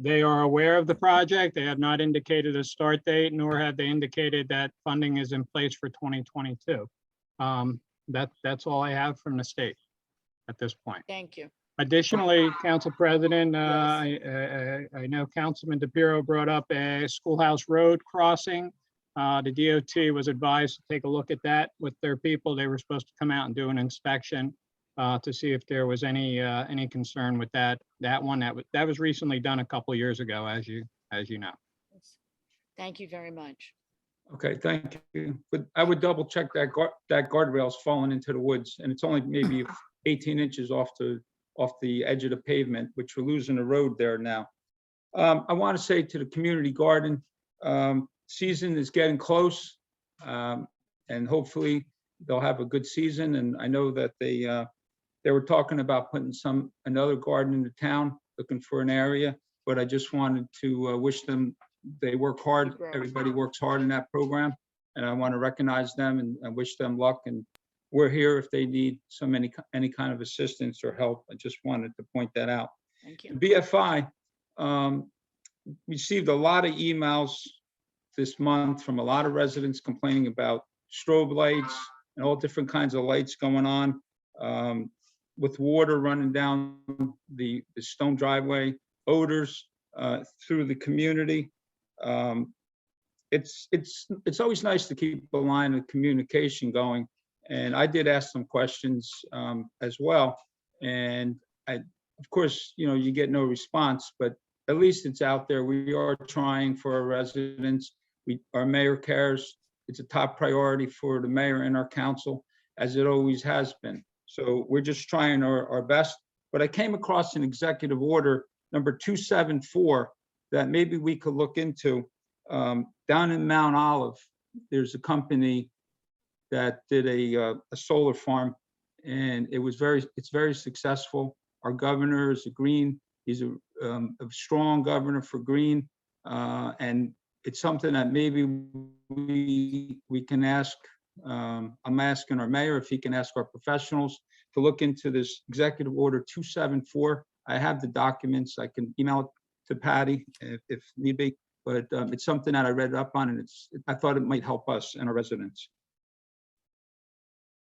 They are aware of the project. They have not indicated a start date, nor have they indicated that funding is in place for 2022. That's all I have from the state at this point. Thank you. Additionally, Council President, Yes. I know Councilman DePiero brought up a Schoolhouse Road crossing. The DOT was advised to take a look at that with their people. They were supposed to come out and do an inspection to see if there was any concern with that one. That was recently done a couple of years ago, as you know. Thank you very much. Okay, thank you. But I would double check that guardrail's fallen into the woods and it's only maybe 18 inches off the edge of the pavement, which we're losing the road there now. I want to say to the community garden, season is getting close. And hopefully they'll have a good season. And I know that they were talking about putting another garden in the town, looking for an area, but I just wanted to wish them, they work hard. Everybody works hard in that program. And I want to recognize them and wish them luck. And we're here if they need any kind of assistance or help. I just wanted to point that out. Thank you. BFI received a lot of emails this month from a lot of residents complaining about strobe lights and all different kinds of lights going on, with water running down the stone driveway, odors through the community. It's always nice to keep a line of communication going. And I did ask some questions as well. And of course, you get no response, but at least it's out there. We are trying for our residents. Our mayor cares. It's a top priority for the mayor and our council, as it always has been. So we're just trying our best. But I came across an executive order, number 274, that maybe we could look into. Down in Mount Olive, there's a company that did a solar farm, and it's very successful. Our governor is a Green. He's a strong governor for Green, and it's something that maybe we can ask. I'm asking our mayor if he can ask our professionals to look into this executive order 274. I have the documents. I can email it to Patty if need be, but it's something that I read up on, and I thought it might help us and our residents.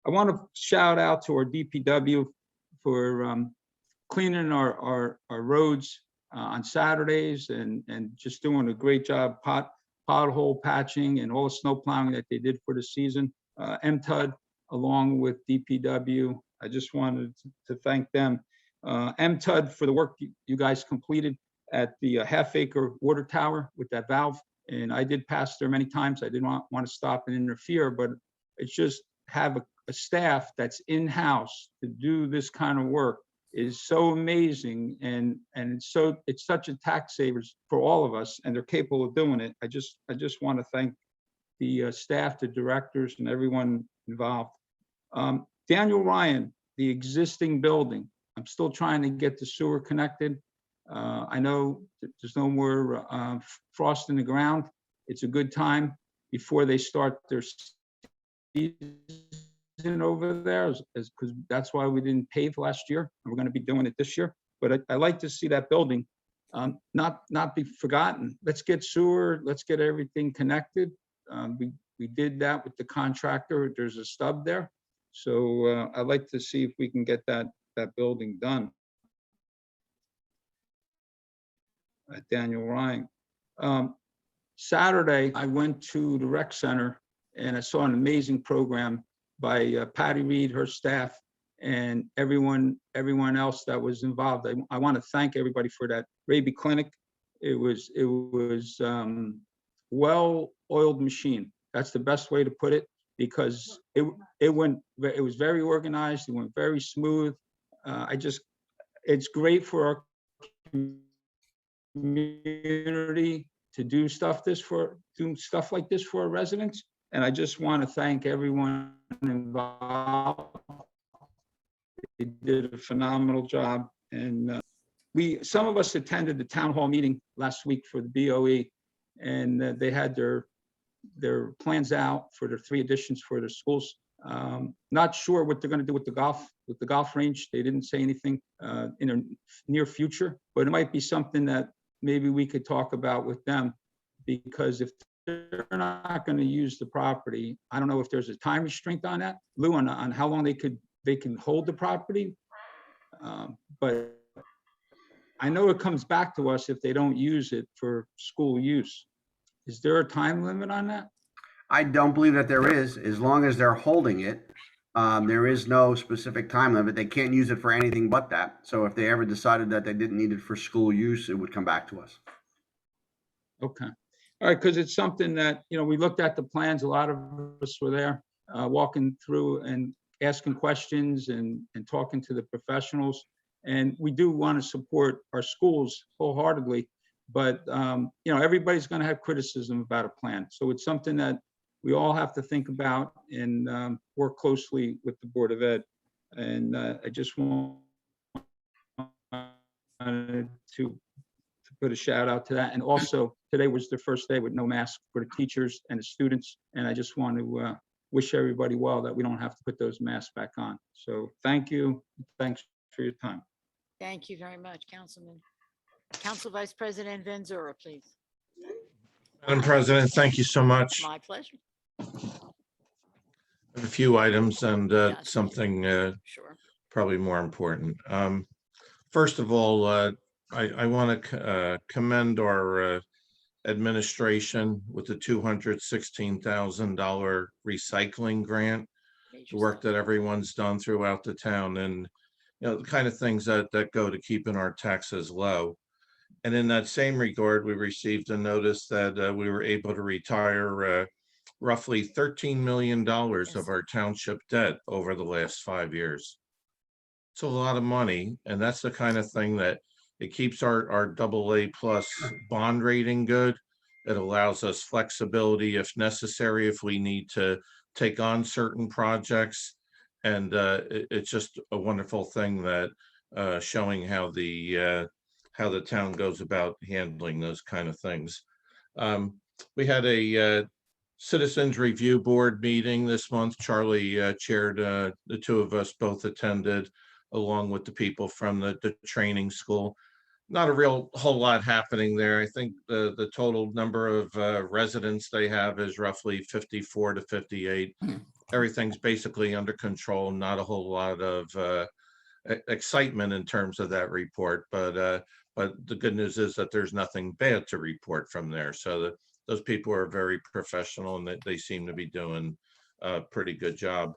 I want to shout out to our DPW for cleaning our roads on Saturdays and just doing a great job pothole patching and all the snow plowing that they did for the season. MTUD along with DPW, I just wanted to thank them. MTUD for the work you guys completed at the half-acre water tower with that valve. And I did pass there many times. I didn't want to stop and interfere, but it's just have a staff that's in-house to do this kind of work is so amazing, and it's such a tax savers for all of us, and they're capable of doing it. I just want to thank the staff, the directors, and everyone involved. Daniel Ryan, the existing building, I'm still trying to get the sewer connected. I know there's no more frost in the ground. It's a good time before they start their season over there, because that's why we didn't pave last year, and we're going to be doing it this year. But I like to see that building not be forgotten. Let's get sewer. Let's get everything connected. We did that with the contractor. There's a stub there, so I'd like to see if we can get that building done. Daniel Ryan. Saturday, I went to the rec center and I saw an amazing program by Patty Reed, her staff, and everyone else that was involved. I want to thank everybody for that rabies clinic. It was well-oiled machine. That's the best way to put it, because it was very organized. It went very smooth. It's great for our community to do stuff like this for our residents. And I just want to thank everyone involved. They did a phenomenal job. And some of us attended the town hall meeting last week for the BOE, and they had their plans out for their 3 additions for their schools. Not sure what they're going to do with the golf range. They didn't say anything in the near future, but it might be something that maybe we could talk about with them, because if they're not going to use the property, I don't know if there's a time restraint on that, Lou, on how long they can hold the property. But I know it comes back to us if they don't use it for school use. Is there a time limit on that? I don't believe that there is, as long as they're holding it. There is no specific time limit. They can't use it for anything but that. So if they ever decided that they didn't need it for school use, it would come back to us. Okay. All right, because it's something that, we looked at the plans. A lot of us were there walking through and asking questions and talking to the professionals. And we do want to support our schools wholeheartedly, But, everybody's going to have criticism about a plan. So it's something that we all have to think about and work closely with the Board of Ed. And I just want to put a shout out to that. And also, today was the first day with no mask for the teachers and the students. And I just want to wish everybody well that we don't have to put those masks back on. So thank you. Thanks for your time. Thank you very much, Councilman. Council Vice President Vanzura, please. Madam President, thank you so much. My pleasure. I have a few items and Yes. something Sure. probably more important. First of all, I want to commend our administration with the $216,000 recycling grant, the work that everyone's done throughout the town, and the kind of things that go to keeping our taxes low. And in that same regard, we received a notice that we were able to retire roughly $13 million of our township debt over the last 5 years. It's a lot of money, and that's the kind of thing that it keeps our AA+ bond rating good. It allows us flexibility if necessary, if we need to take on certain projects. And it's just a wonderful thing that showing how the town goes about handling those kind of things. We had a Citizens Review Board meeting this month. Charlie chaired, the two of us both attended, along with the people from the training school. Not a whole lot happening there. I think the total number of residents they have is roughly 54 to 58. Everything's basically under control. Not a whole lot of excitement in terms of that report, but the good news is that there's nothing bad to report from there. So those people are very professional, and they seem to be doing a pretty good job.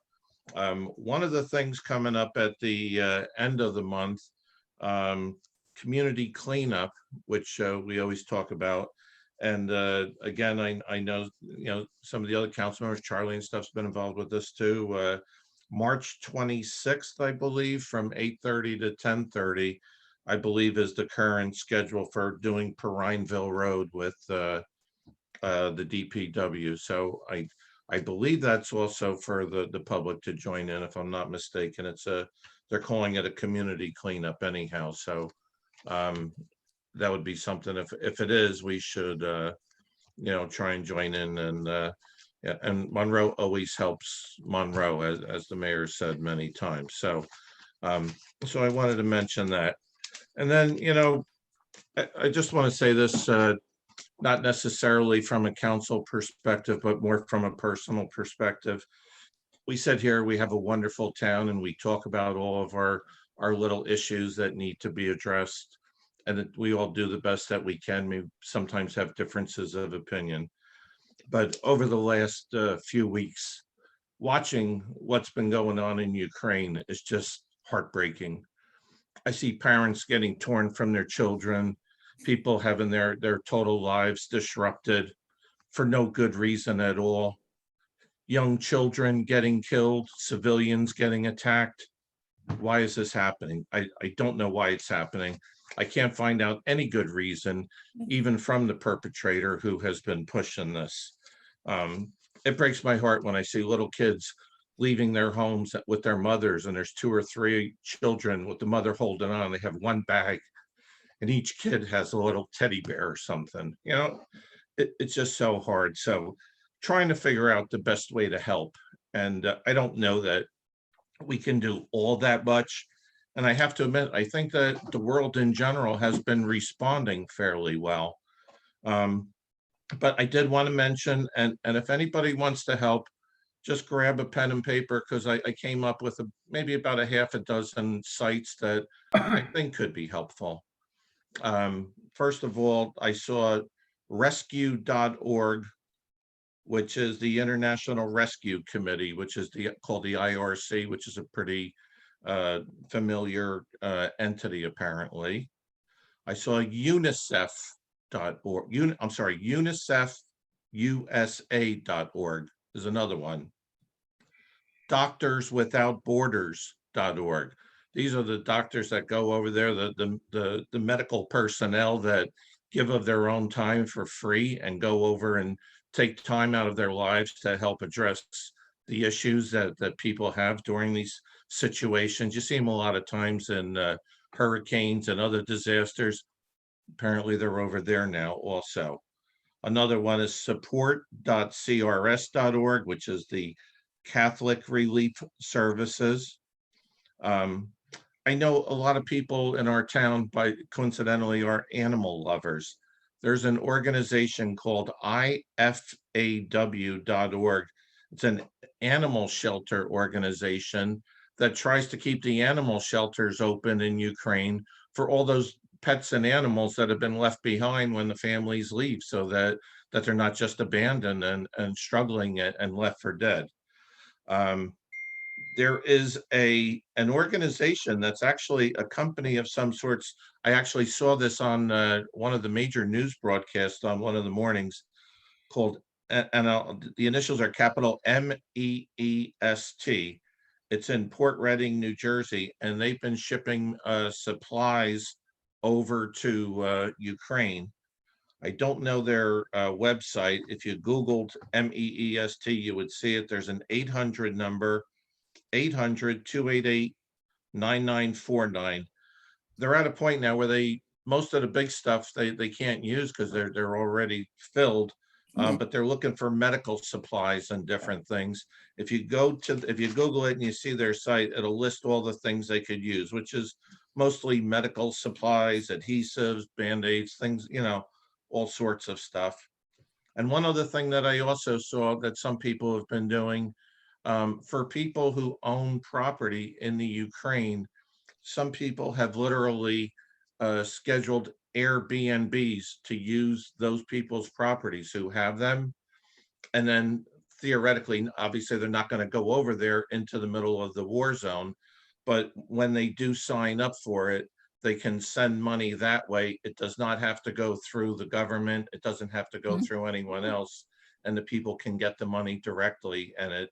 One of the things coming up at the end of the month, community cleanup, which we always talk about. And again, I know, some of the other council members, Charlie and stuff's been involved with this too. March 26th, I believe, from 8:30 to 10:30, I believe is the current schedule for doing Prineville Road with the DPW. So I believe that's also for the public to join in, if I'm not mistaken. They're calling it a community cleanup anyhow. So that would be something, if it is, we should try and join in. And yeah, and Monroe always helps Monroe, as the mayor said many times. So so I wanted to mention that. And then I just want to say this, not necessarily from a council perspective, but more from a personal perspective. We sit here, we have a wonderful town, and we talk about all of our little issues that need to be addressed, and that we all do the best that we can. We sometimes have differences of opinion, but over the last few weeks, watching what's been going on in Ukraine is just heartbreaking. I see parents getting torn from their children, people having their total lives disrupted for no good reason at all. Young children getting killed, civilians getting attacked. Why is this happening? I don't know why it's happening. I can't find out any good reason, even from the perpetrator who has been pushing this. It breaks my heart when I see little kids leaving their homes with their mothers, and there's 2 or 3 children with the mother holding on. They have one bag, and each kid has a little teddy bear or something. It's just so hard. So trying to figure out the best way to help. And I don't know that we can do all that much. And I have to admit, I think that the world in general has been responding fairly well. But I did want to mention, and if anybody wants to help, just grab a pen and paper, because I came up with maybe about a half a dozen sites that I think could be helpful. First of all, I saw rescue.org, which is the International Rescue Committee, which is called the IRC, which is a pretty familiar entity, apparently. I saw UNICEF.org. UNICEFUSA.org is another one. DoctorsWithoutBorders.org. These are the doctors that go over there, the medical personnel that give of their own time for free and go over and take time out of their lives to help address the issues that people have during these situations. You see them a lot of times in hurricanes and other disasters. Apparently they're over there now also. Another one is support.crs.org, which is the Catholic Relief Services. I know a lot of people in our town, coincidentally, are animal lovers. There's an organization called IFAW.org. It's an animal shelter organization that tries to keep the animal shelters open in Ukraine for all those pets and animals that have been left behind when the families leave, so that they're not just abandoned and struggling and left for dead. There is an organization that's actually a company of some sorts. I actually saw this on one of the major news broadcasts on one of the mornings, called, the initials are capital MEEST. It's in Port Reading, New Jersey, and they've been shipping supplies over to Ukraine. I don't know their website. If you Googled MEEST, you would see it. There's an 800 number, 800-288-9949. They're at a point now where most of the big stuff they can't use because they're already filled. But they're looking for medical supplies and different things. If you Google it and you see their site, it'll list all the things they could use, which is mostly medical supplies, adhesives, Band-Aids, things, all sorts of stuff. And one other thing that I also saw that some people have been doing, for people who own property in the Ukraine, some people have literally scheduled Airbnbs to use those people's properties who have them. And then theoretically, obviously, they're not going to go over there into the middle of the war zone. But when they do sign up for it, they can send money that way. It does not have to go through the government. It doesn't have to go through anyone else. And the people can get the money directly, and it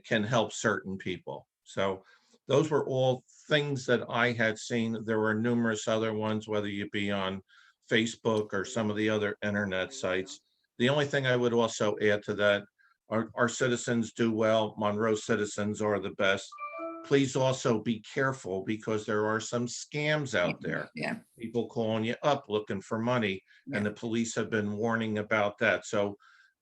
can help certain people. So those were all things that I had seen. There were numerous other ones, whether you be on Facebook or some of the other internet sites. The only thing I would also add to that, our citizens do well. Monroe citizens are the best. Please also be careful, because there are some scams out there. Yeah. People calling you up looking for money, and the police have been warning about that. So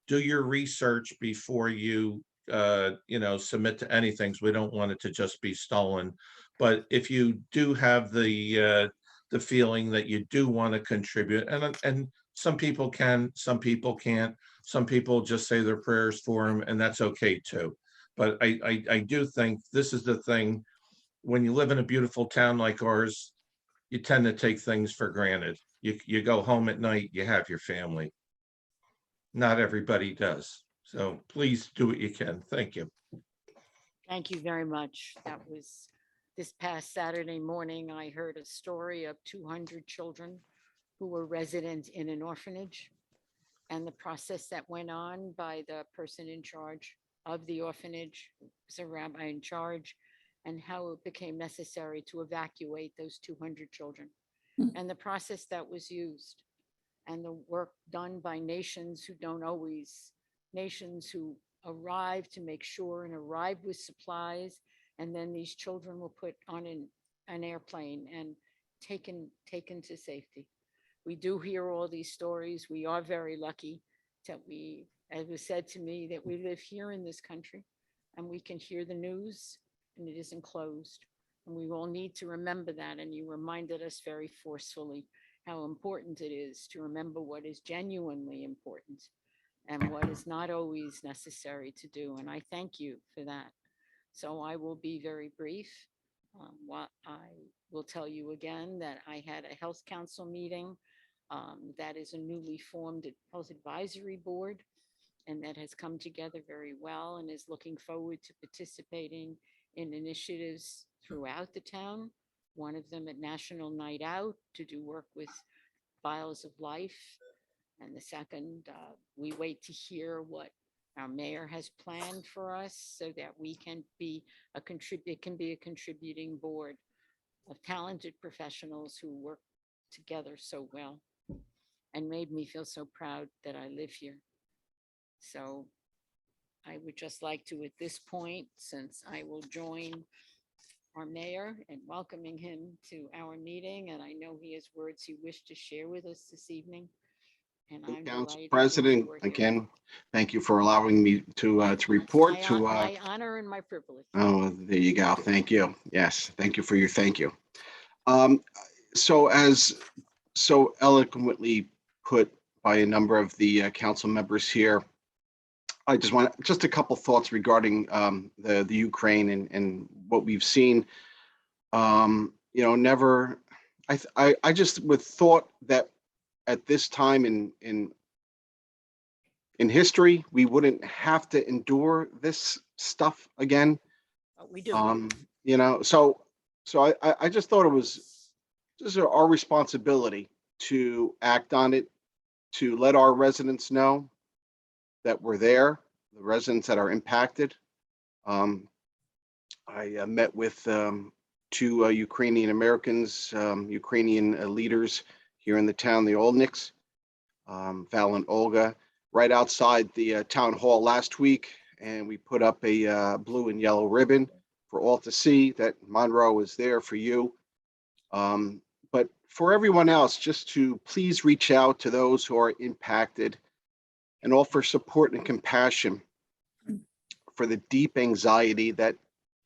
do your research before you submit to anything. So we don't want it to just be stolen. But if you do have the feeling that you do want to contribute, and some people can, some people can't, some people just say their prayers for them, and that's okay too. But I do think this is the thing, when you live in a beautiful town like ours, you tend to take things for granted. You go home at night, you have your family. Not everybody does. So please do what you can. Thank you. Thank you very much. That was this past Saturday morning. I heard a story of 200 children who were resident in an orphanage, and the process that went on by the person in charge of the orphanage, was a rabbi in charge, and how it became necessary to evacuate those 200 children, and the process that was used, and the work done by nations who don't always, nations who arrive to make sure and arrive with supplies, and then these children were put on an airplane and taken to safety. We do hear all these stories. We are very lucky that as was said to me, that we live here in this country, and we can hear the news, and it isn't closed. And we all need to remember that. And you reminded us very forcefully how important it is to remember what is genuinely important and what is not always necessary to do. And I thank you for that. So I will be very brief. I will tell you again that I had a health council meeting that is a newly formed health advisory board, and that has come together very well and is looking forward to participating in initiatives throughout the town. One of them at National Night Out to do work with Files of Life. And the second, we wait to hear what our mayor has planned for us so that we can be a contributing board of talented professionals who work together so well. and made me feel so proud that I live here. So I would just like to, at this point, since I will join our mayor in welcoming him to our meeting, and I know he has words he wished to share with us this evening. And I'm Council delighted. President, that you're here. again, thank you for allowing me to report My to. my honor and my privilege. Oh, there you go. Thank you. Yes, thank you for your thank you. So as so eloquently put by a number of the council members here, I just want just a couple thoughts regarding the Ukraine and what we've seen. You know, never. I just would thought that at this time in history, we wouldn't have to endure this stuff again. But we do. You know, so I just thought it was just our responsibility to act on it, to let our residents know that we're there, the residents that are impacted. I met with two Ukrainian Americans, Ukrainian leaders here in the town, the Oldniks, Val and Olga, right outside the town hall last week. And we put up a blue and yellow ribbon for all to see that Monroe is there for you. But for everyone else, just to please reach out to those who are impacted and offer support and compassion for the deep anxiety that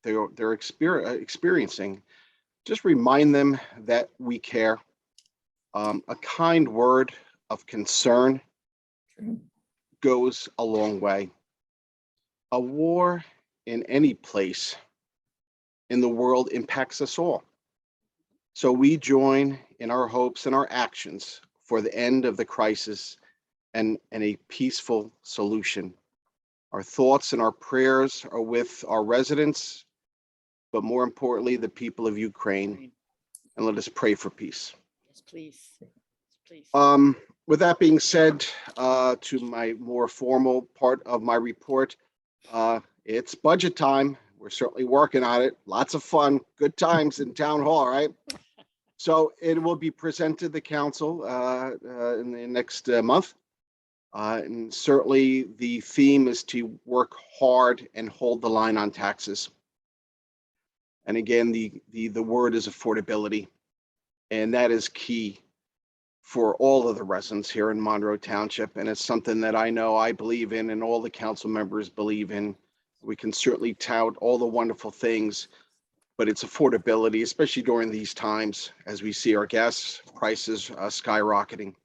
they're experiencing. Just remind them that we care. A kind word of concern goes a long way. A war in any place in the world impacts us all. So we join in our hopes and our actions for the end of the crisis and a peaceful solution. Our thoughts and our prayers are with our residents, but more importantly, the people of Ukraine. And let us pray for peace. Yes, please. Please. With that being said, to my more formal part of my report, it's budget time. We're certainly working on it. Lots of fun, good times in town hall, right? So it will be presented to the council in the next month. And certainly the theme is to work hard and hold the line on taxes. And again, the word is affordability. And that is key for all of the residents here in Monroe Township. And it's something that I know I believe in and all the council members believe in. We can certainly tout all the wonderful things, but it's affordability, especially during these times as we see our gas prices skyrocketing.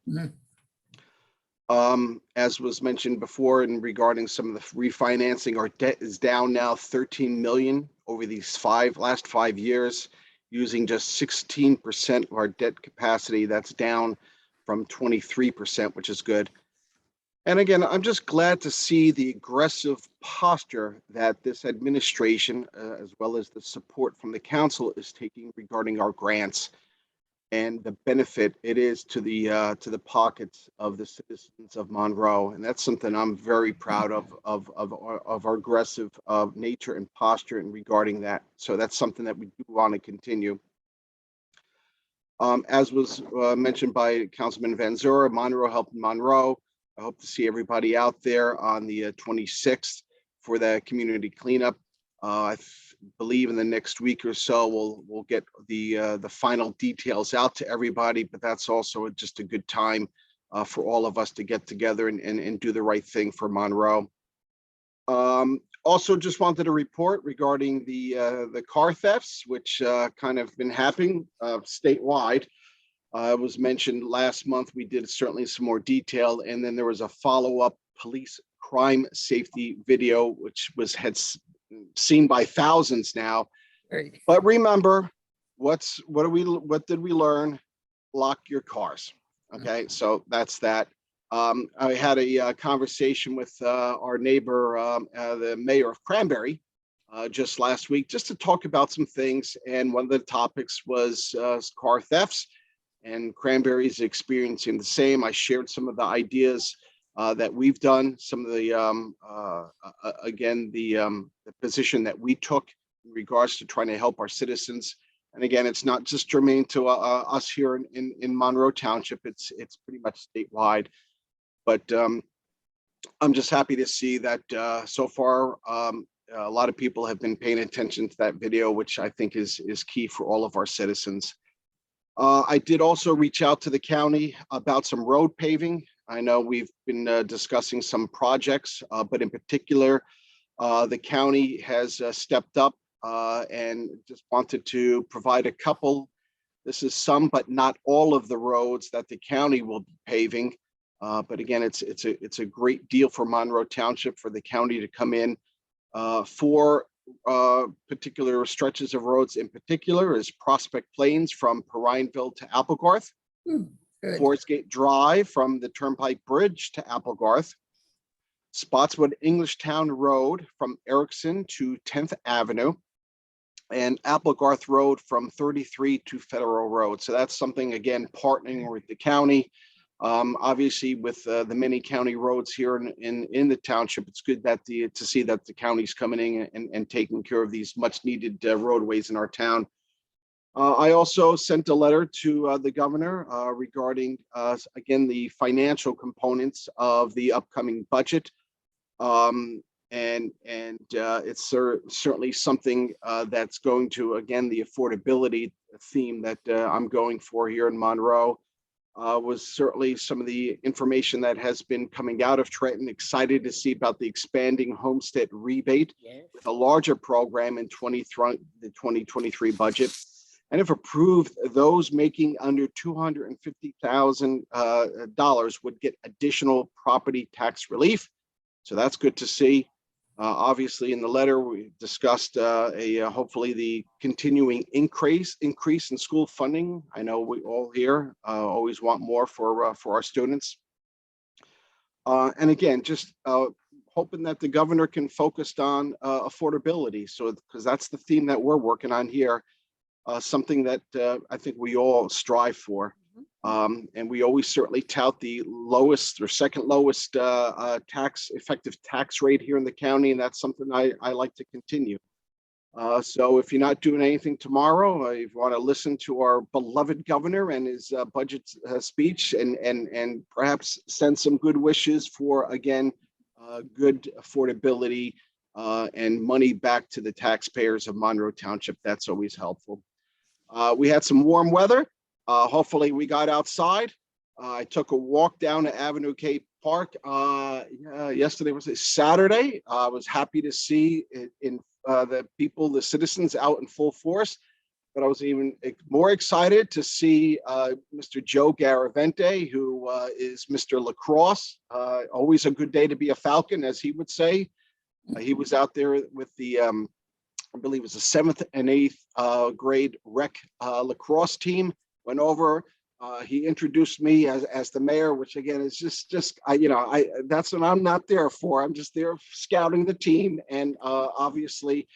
As was mentioned before, and regarding some of the refinancing, our debt is down now 13 million over these last 5 years, using just 16% of our debt capacity. That's down from 23%, which is good. And again, I'm just glad to see the aggressive posture that this administration, as well as the support from the council, is taking regarding our grants and the benefit it is to the pockets of the citizens of Monroe. And that's something I'm very proud of our aggressive nature and posture in regarding that. So that's something that we do want to continue. As was mentioned by Councilman Van Zura, Monroe helping Monroe. I hope to see everybody out there on the 26th for the community cleanup. I believe in the next week or so we'll get the final details out to everybody, but that's also just a good time for all of us to get together and do the right thing for Monroe. Also just wanted to report regarding the car thefts, which kind of been happening statewide. It was mentioned last month. We did certainly some more detail, and then there was a follow-up police crime safety video, which had seen by thousands now. But remember, what did we learn? Lock your cars. Okay, so that's that. I had a conversation with our neighbor, the mayor of Cranberry, just last week, just to talk about some things. And one of the topics was car thefts, and Cranberry is experiencing the same. I shared some of the ideas that we've done, some of the, again, the position that we took in regards to trying to help our citizens And again, it's not just germane to us here in Monroe Township. It's pretty much statewide. But I'm just happy to see that so far a lot of people have been paying attention to that video, which I think is key for all of our citizens. I did also reach out to the county about some road paving. I know we've been discussing some projects, but in particular, the county has stepped up and just wanted to provide a couple. This is some, but not all of the roads that the county will be paving. But again, it's a great deal for Monroe Township for the county to come in for particular stretches of roads. In particular is Prospect Plains from Perineville to Applegarth, Forest Gate Drive from the Turnpike Bridge to Applegarth, Spotswood Englishtown Road from Erickson to 10th Avenue, and Applegarth Road from 33 to Federal Road. So that's something, again, partnering with the county. Obviously, with the many county roads here in the township, it's good that to see that the county's coming in and taking care of these much needed roadways in our town. I also sent a letter to the governor regarding, again, the financial components of the upcoming budget. It's certainly something that's going to, again, the affordability theme that I'm going for here in Monroe. Was certainly some of the information that has been coming out of Trenton. Excited to see about the expanding homestead rebate with a larger program in the 2023 budget. And if approved, those making under $250,000 would get additional property tax relief. So that's good to see. Obviously, in the letter, we discussed hopefully the continuing increase in school funding. I know we all here always want more for our students. And again, just hoping that the governor can focus on affordability. So, because that's the theme that we're working on here, something that I think we all strive for. And we always certainly tout the lowest or second lowest effective tax rate here in the county, and that's something I like to continue. So if you're not doing anything tomorrow, if you want to listen to our beloved governor and his budget speech, and perhaps send some good wishes for, again, good affordability and money back to the taxpayers of Monroe Township, that's always helpful. We had some warm weather. Hopefully we got outside. I took a walk down to Avenue Cape Park yesterday, was it Saturday? I was happy to see the citizens out in full force, but I was even more excited to see Mr. Joe Garavente, who is Mr. Lacrosse. Always a good day to be a Falcon, as he would say. He was out there with the, I believe it was the 7th and 8th grade rec lacrosse team. Went over, he introduced me as the mayor, which again is just that's what I'm not there for. I'm just there scouting the team. And obviously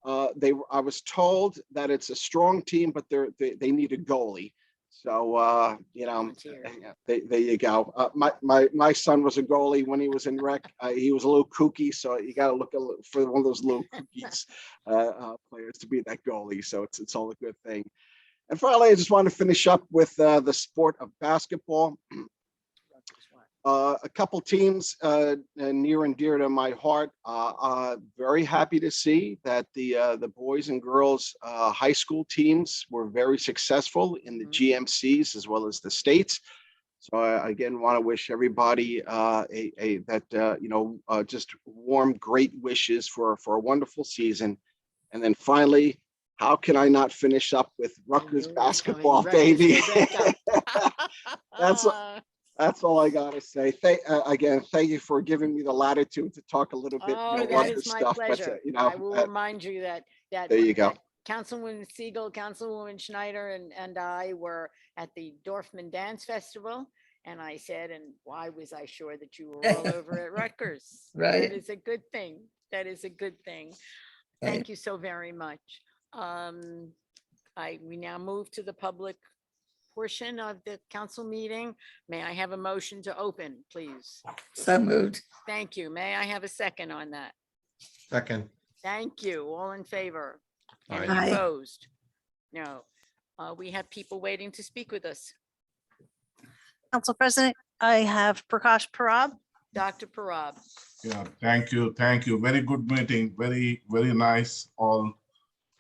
I was told that it's a strong team, but they need a goalie. So there you go. My son was a goalie when he was in rec. He was a little kooky, so you got to look for one of those little kookies players to be that goalie. So it's all a good thing. And finally, I just want to finish up with the sport of basketball. A couple teams near and dear to my heart. Very happy to see that the boys and girls high school teams were very successful in the GMCs as well as the states. So I again want to wish everybody just warm, great wishes for a wonderful season. And then finally, how can I not finish up with Rutgers basketball, baby? That's all I gotta say. Thank you for giving me the latitude to talk a little bit Rutgers stuff. Pleasure. But I will remind you that there you go. Councilwoman Siegel, Councilwoman Schneider, and I were at the Dorfman Dance Festival. And I said, and why was I sure that you were all over at Rutgers? Right. That is a good thing. That is a good thing. Thank you so very much. We now move to the public portion of the council meeting. May I have a motion to open, please? So moved. Thank you. May I have a second on that? Second. Thank you. All in favor? Any Aye. opposed? No. We have people waiting to speak with us. Council President, I have Prakash Parab. Dr. Parab. Yeah, thank you. Thank you. Very good meeting. Very, very nice. All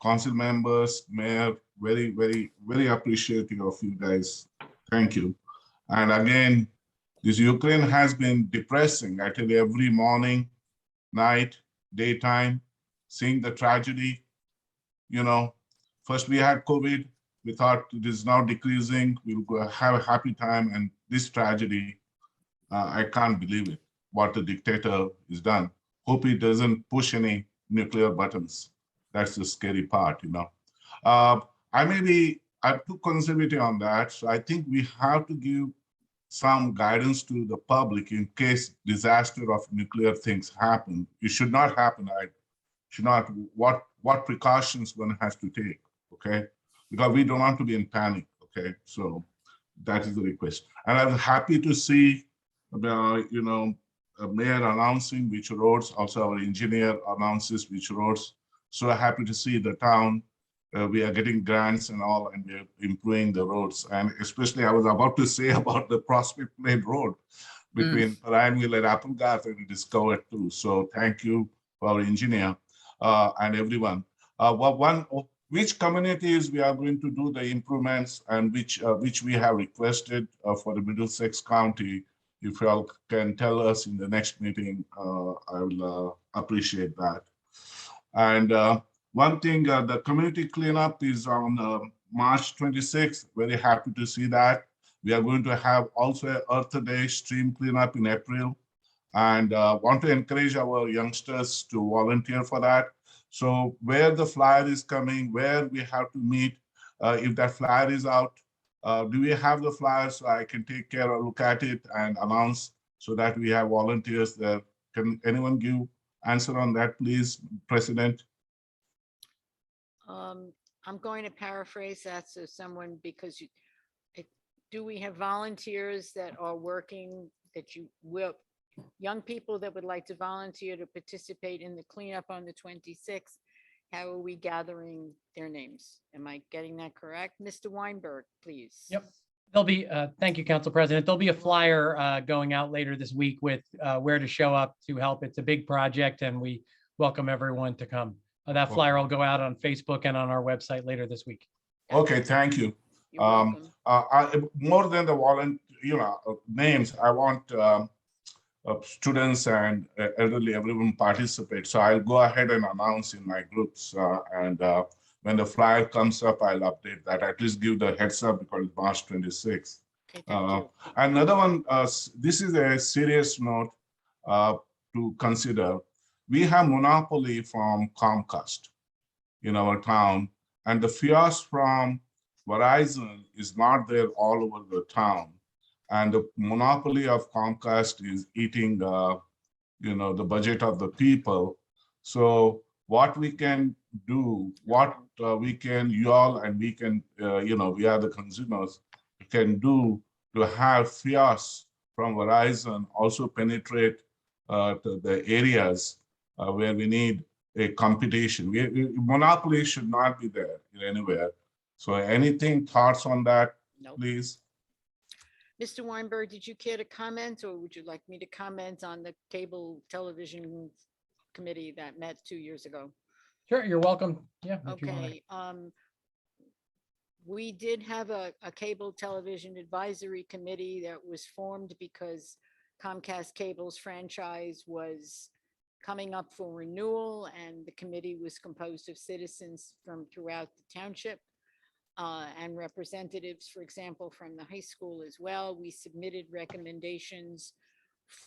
council members, mayor, very appreciative of you guys. Thank you. And again, this Ukraine has been depressing. I tell you, every morning, night, daytime, seeing the tragedy. You know, first we had COVID. We thought it is now decreasing. We'll go have a happy time. And this tragedy, I can't believe it, what the dictator has done. Hope he doesn't push any nuclear buttons. That's the scary part, you know. I'm too conservative on that. So I think we have to give some guidance to the public in case disaster of nuclear things happen. It should not happen. I should not, what precautions one has to take, okay? Because we don't want to be in panic, okay? So that is the request. And I'm happy to see, you know, a mayor announcing which roads, also our engineer announces which roads. So happy to see the town, we are getting grants and all, and we're improving the roads. And especially I was about to say about the Prospect Plain Road between Ryanville and Applegarth and Discovered too. So thank you for our engineer and everyone. Which communities we are going to do the improvements and which we have requested for the Middlesex County. If you all can tell us in the next meeting, I will appreciate that. And one thing, the community cleanup is on March 26th. Very happy to see that. We are going to have also an Earth Day stream cleanup in April. And want to encourage our youngsters to volunteer for that. So where the flyer is coming, where we have to meet, if that flyer is out, do we have the flyer so I can take care or look at it and announce so that we have volunteers there? Can anyone give answer on that, please, President? I'm going to paraphrase that so someone, because do we have volunteers that are working that you will, young people that would like to volunteer to participate in the cleanup on the 26th? How are we gathering their names? Am I getting that correct? Mr. Weinberg, please. Yep. There'll be, thank you, Council President. There'll be a flyer going out later this week with where to show up to help. It's a big project and we welcome everyone to come. That flyer will go out on Facebook and on our website later this week. Okay, thank you. You're welcome. More than the names, I want students and elderly, everyone participate. So I'll go ahead and announce in my groups. When the flyer comes up, I'll update that. At least give the heads up because it's March 26th. Okay, thank you. Another one, this is a serious note to consider. We have monopoly from Comcast in our town, and the FIOS from Verizon is not there all over the town. And the monopoly of Comcast is eating, the budget of the people. So what we can do, you all and we can, we are the consumers, can do to have FIOS from Verizon also penetrate to the areas where we need a competition. Monopoly should not be there anywhere. So anything, thoughts on that, Nope. please? Mr. Weinberg, did you care to comment, or would you like me to comment on the cable television committee that met 2 years ago? Sure, you're welcome. Yeah. if you wanna. Okay, we did have a cable television advisory committee that was formed because Comcast Cable's franchise was coming up for renewal, and the committee was composed of citizens from throughout the township and representatives, for example, from the high school as well. We submitted recommendations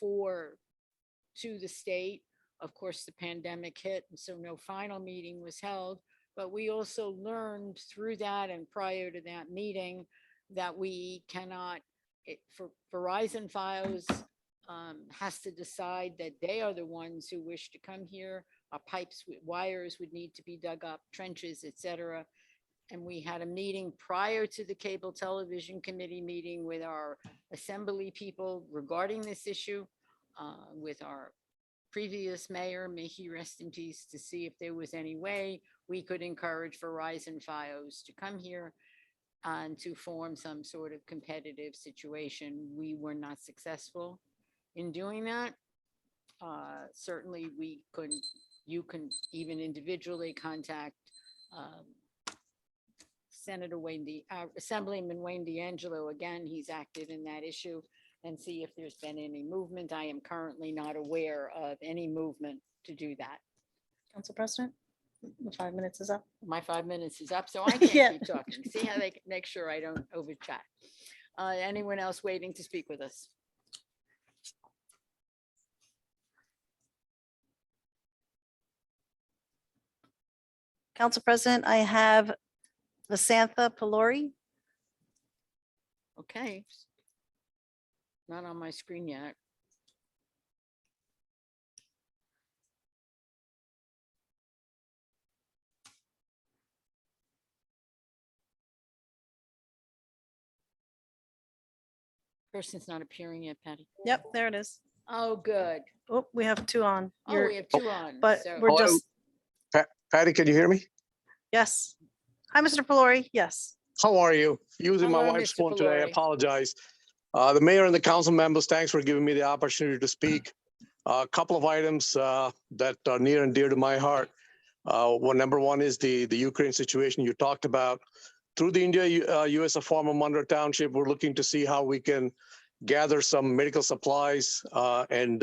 to the state. Of course, the pandemic hit, and so no final meeting was held. But we also learned through that and prior to that meeting that we cannot, for Verizon Files has to decide that they are the ones who wish to come here. Our pipes with wires would need to be dug up, trenches, etc. And we had a meeting prior to the cable television committee meeting with our assembly people regarding this issue, with our previous mayor, may he rest in peace, to see if there was any way we could encourage Verizon FiOS to come here and to form some sort of competitive situation. We were not successful in doing that. Certainly you can even individually contact Senator Assemblyman Wayne D'Angelo. Again, he's active in that issue, and see if there's been any movement. I am currently not aware of any movement to do that. Council President, the 5 minutes is up. My 5 minutes is up, so I can't Yeah. keep talking. See how they can make sure I don't over chat. Anyone else waiting to speak with us? Council President, I have Vasantha Pelori. Okay. Not on my screen yet. Person's not appearing yet, Patty. Yep, there it is. Oh, good. Oh, we have two on. Oh, You're- we have two on. But so- we're Hello? just, Patty, can you hear me? yes. Hi, Mr. Pelori. Yes. How are you? Using my Hello, wife's Mr. phone today. I Valori. apologize. The mayor and the council members, thanks for giving me the opportunity to speak. A couple of items that are near and dear to my heart. Number one is the Ukraine situation you talked about. Through the India-US Farm of Monroe Township, we're looking to see how we can gather some medical supplies and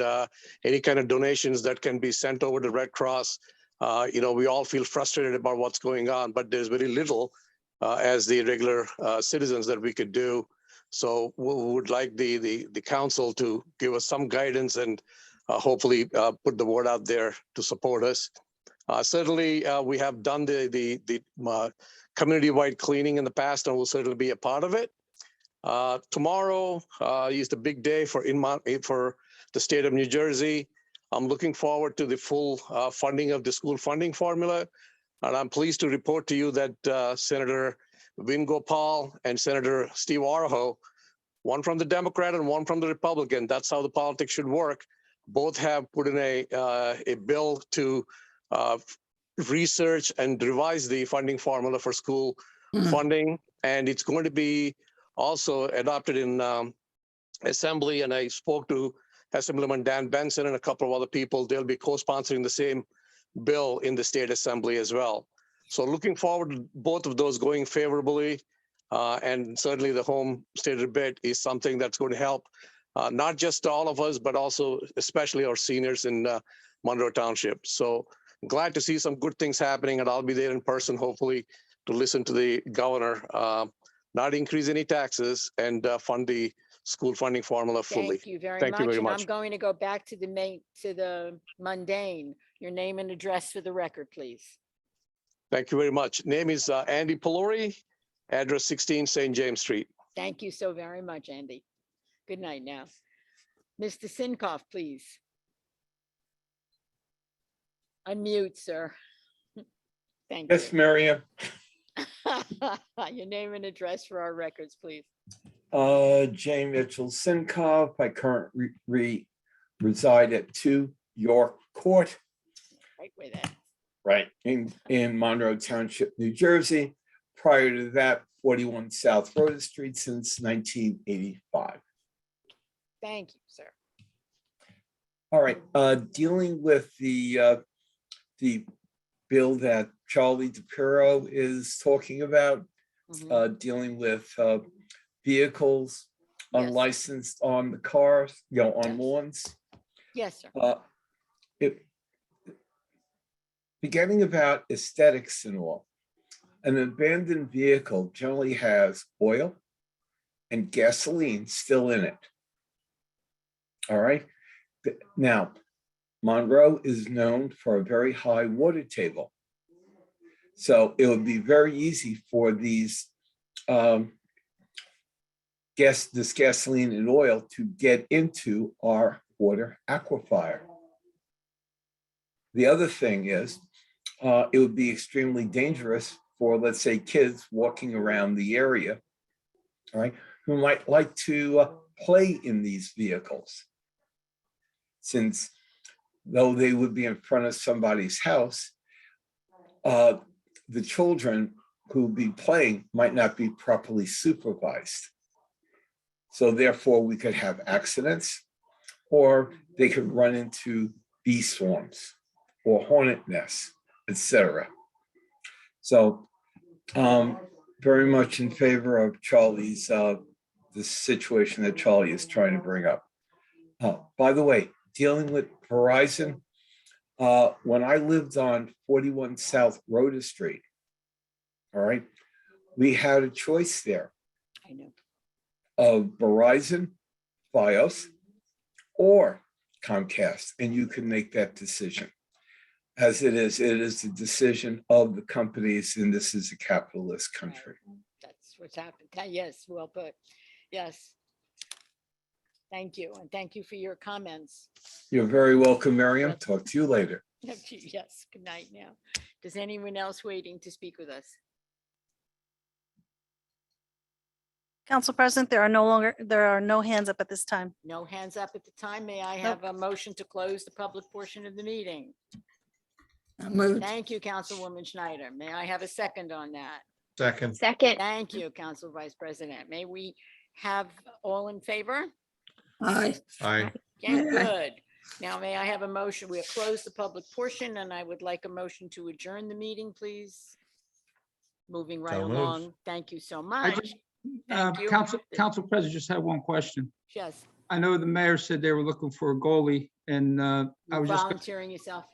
any kind of donations that can be sent over to Red Cross. We all feel frustrated about what's going on, but there's very little as the regular citizens that we could do. So we would like the council to give us some guidance and hopefully put the word out there to support us. Certainly, we have done the community-wide cleaning in the past, and we'll certainly be a part of it. Tomorrow is the big day for the state of New Jersey. I'm looking forward to the full funding of the school funding formula. And I'm pleased to report to you that Senator Vin Gopal and Senator Steve Araho, one from the Democrat and one from the Republican, that's how the politics should work, both have put in a bill to research and revise the funding formula for school funding. And it's going to be also adopted in Assembly. And I spoke to Assemblyman Dan Benson and a couple of other people. They'll be co-sponsoring the same bill in the state assembly as well. So looking forward to both of those going favorably. And certainly the home state rebate is something that's going to help not just all of us, but also especially our seniors in Monroe Township. So glad to see some good things happening, and I'll be there in person, hopefully, to listen to the governor not increase any taxes and fund the school funding formula fully. Thank you very Thank you much. very And much. I'm going to go back to the mundane. Your name and address for the record, please. Thank you very much. Name is Andy Pelori, address 16 St. James Street. Thank you so very much, Andy. Good night now. Mr. Sinkoff, please. Unmute, sir. Thank you. Yes, Miriam. Your name and address for our records, please. J. Mitchell Sinkoff. I currently reside at 2 York Court, Right with that. right, in Monroe Township, New Jersey. Prior to that, 41 South Rhoda Street since 1985. Thank you, sir. All right, dealing with the bill that Charlie DePiro is talking about, Mhm. dealing with vehicles Yes. unlicensed on the cars, on Yes. lawns. Yes, sir. Beginning about aesthetics and all, an abandoned vehicle generally has oil and gasoline still in it. All right. Now, Monroe is known for a very high water table. So it would be very easy for these this gasoline and oil to get into our water aquifer. The other thing is, it would be extremely dangerous for, let's say, kids walking around the area, all right, who might like to play in these vehicles. Since though they would be in front of somebody's house, the children who be playing might not be properly supervised. So therefore, we could have accidents, or they could run into bee swarms or hornet nests, etc. So very much in favor of Charlie's, the situation that Charlie is trying to bring up. By the way, dealing with Verizon, when I lived on 41 South Rhoda Street, all right, we had a choice there I know. of Verizon, Fios, or Comcast, and you can make that decision. As it is the decision of the companies, and this is a capitalist country. That's what's happened. Yes, well put. Yes. Thank you, and thank you for your comments. You're very welcome, Miriam. Talk to you later. Yes, good night now. Does anyone else waiting to speak with us? Council President, there are no hands up at this time. No hands up at the time. May I have a motion to close the public portion of the meeting? Moved. Thank you, Councilwoman Schneider. May I have a second on that? Second. Second. Thank you, Council Vice President. May we have all in favor? Aye. Aye. Okay, good. Now, may I have a motion? We have closed the public portion, and I would like a motion to adjourn the meeting, please. Moving right So moved. along. Thank you so I much. just, Thank you. Council President just had one question. Yes, I know the mayor said they were looking for a goalie, and I you was just, volunteering yourself.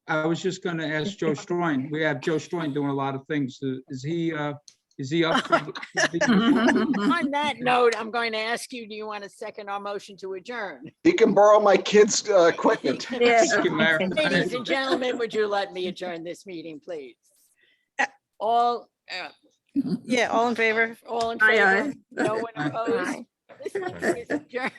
going to ask Joe Stroin. We have Joe Stroin doing a lot of things. Is he up for On that note, I'm going to ask you, do you want to second our motion to adjourn? He can borrow my kids' equipment. Yes. Thank you, Mayor. Ladies and gentlemen, would you let me adjourn this meeting, please? All, Yeah, all in favor? all in Aye, favor? aye. No one opposed? Aye. This meeting is adjourned.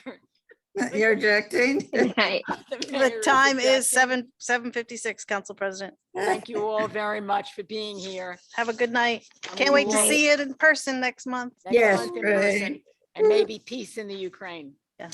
You're objecting? Good night. mayor The time is objecting. 7:56, Council President. Thank you all very much for being here. Have a good night. And Can't we wait to will- see it in person next month. next Yes, month in right. person, and maybe peace in the Ukraine.